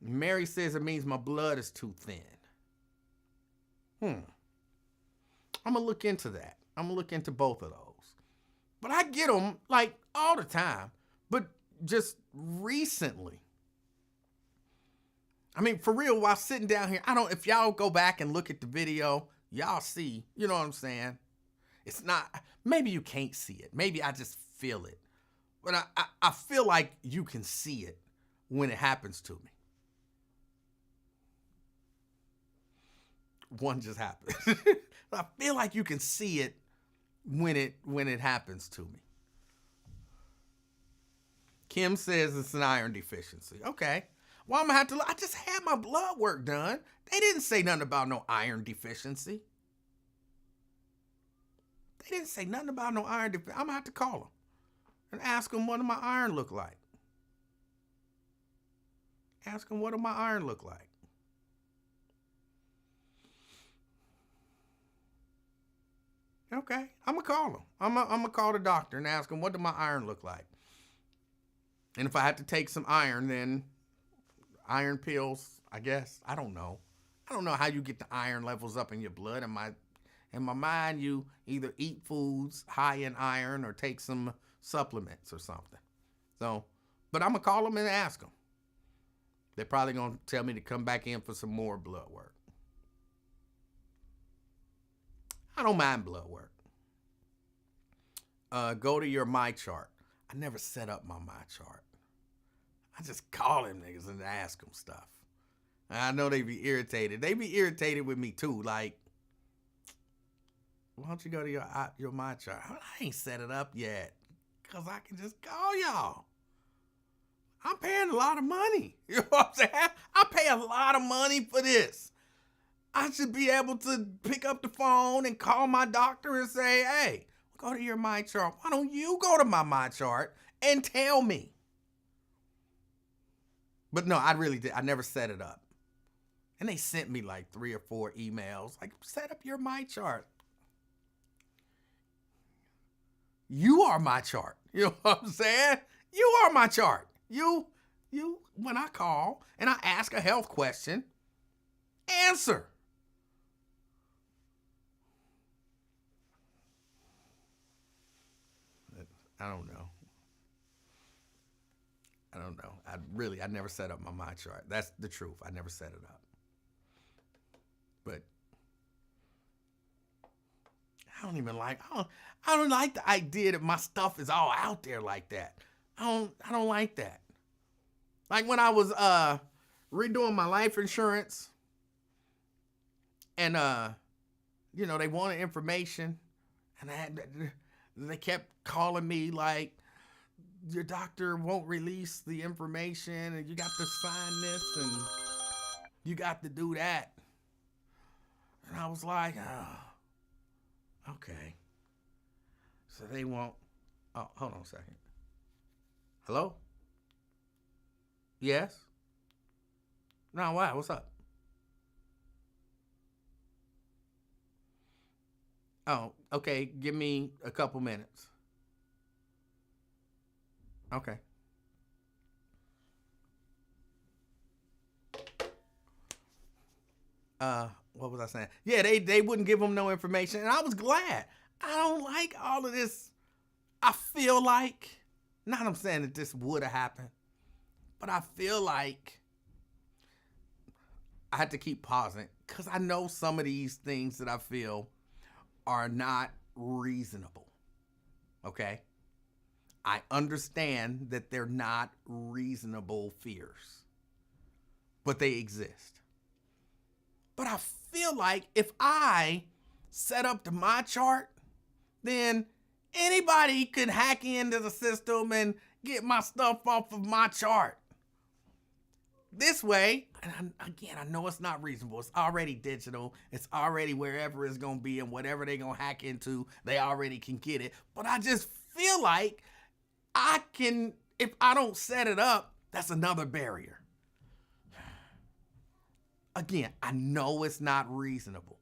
Mary says it means my blood is too thin. I'm going to look into that. I'm going to look into both of those. But I get them like all the time. But just recently. I mean, for real, while sitting down here, if y'all go back and look at the video, y'all see, you know what I'm saying? It's not, maybe you can't see it. Maybe I just feel it. But I feel like you can see it when it happens to me. One just happened. I feel like you can see it when it happens to me. Kim says it's an iron deficiency. Okay. Well, I'm going to have to look. I just had my blood work done. They didn't say nothing about no iron deficiency. They didn't say nothing about no iron deficiency. I'm going to have to call them and ask them what do my iron look like. Ask them what do my iron look like. Okay, I'm going to call them. I'm going to call the doctor and ask him what do my iron look like. And if I have to take some iron, then iron pills, I guess. I don't know. I don't know how you get the iron levels up in your blood. In my mind, you either eat foods high in iron or take some supplements or something. So, but I'm going to call them and ask them. They're probably going to tell me to come back in for some more blood work. I don't mind blood work. Go to your My Chart. I never set up my My Chart. I just call them niggas and ask them stuff. And I know they be irritated. They be irritated with me too. Like, why don't you go to your my chart? I ain't set it up yet, cause I can just call y'all. I'm paying a lot of money. You know what I'm saying? I pay a lot of money for this. I should be able to pick up the phone and call my doctor and say, hey, go to your my chart. Why don't you go to my chart and tell me? But no, I really did. I never set it up. And they sent me like 3 or 4 emails. Like, set up your my chart. You are my chart. You know what I'm saying? You are my chart. You, when I call and I ask a health question, answer. I don't know. I never set up my chart. That's the truth. I never set it up. But I don't like the idea that my stuff is all out there like that. I don't like that. Like when I was redoing my life insurance and they wanted information and they kept calling me like, your doctor won't release the information and you got to sign this and you got to do that. And I was like, oh, okay. So they won't. Oh, hold on a second. Hello? Yes? No, why? What's up? Oh, okay. Give me a couple minutes. Okay. What was I saying? Yeah, they wouldn't give them no information, and I was glad. I don't like all of this. I feel like, not I'm saying that this would have happened, but I feel like I had to keep pausing because I know some of these things that I feel are not reasonable. Okay? I understand that they're not reasonable fears, but they exist. But I feel like if I set up my chart, then anybody could hack into the system and get my stuff off of my chart. This way, and again, I know it's not reasonable. It's already digital. It's already wherever it's going to be, and whatever they're going to hack into, they already can get it. But I just feel like I can, if I don't set it up, that's another barrier. Again, I know it's not reasonable.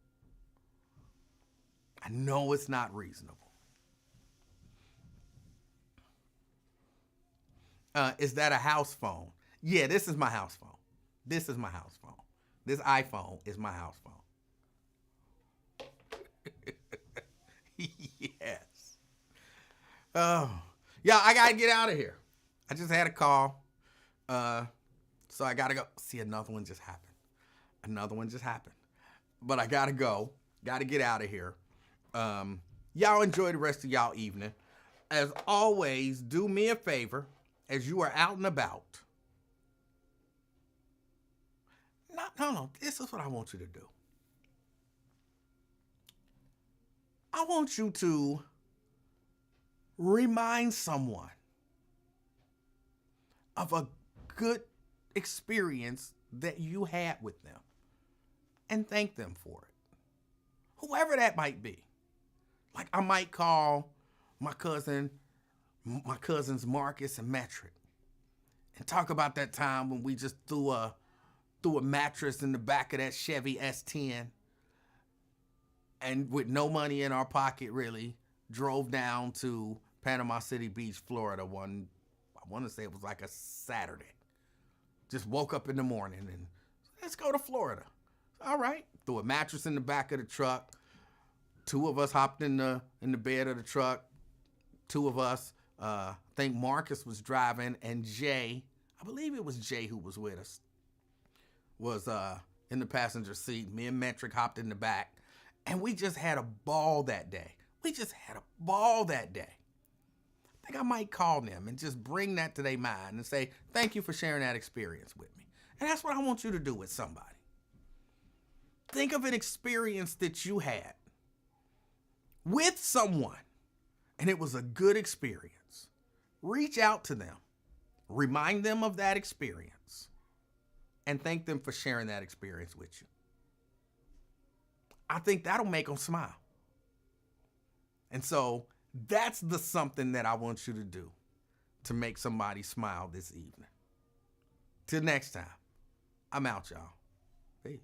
I know it's not reasonable. Is that a house phone? Yeah, this is my house phone. This is my house phone. This iPhone is my house phone. Yes. Oh. Yeah, I gotta get out of here. I just had a call. So I gotta go. See, another one just happened. But I gotta go. Gotta get out of here. Y'all enjoy the rest of y'all evening. As always, do me a favor as you are out and about. No. This is what I want you to do. I want you to remind someone of a good experience that you had with them and thank them for it. Whoever that might be. Like I might call my cousins Marcus and Metric and talk about that time when we just threw a mattress in the back of that Chevy S10 and with no money in our pocket really drove down to Panama City Beach, Florida I want to say it was like a Saturday. Just woke up in the morning and let's go to Florida. All right. Threw a mattress in the back of the truck. 2 of us hopped in the bed of the truck. 2 of us, I think Marcus was driving and Jay, I believe it was Jay who was with us, was in the passenger seat. Me and Metric hopped in the back and we just had a ball that day. I think I might call them and just bring that to their mind and say, thank you for sharing that experience with me. And that's what I want you to do with somebody. Think of an experience that you had with someone and it was a good experience, reach out to them, remind them of that experience, and thank them for sharing that experience with you. I think that'll make them smile. And so that's the something that I want you to do to make somebody smile this evening. Till next time, I'm out, y'all. Peace.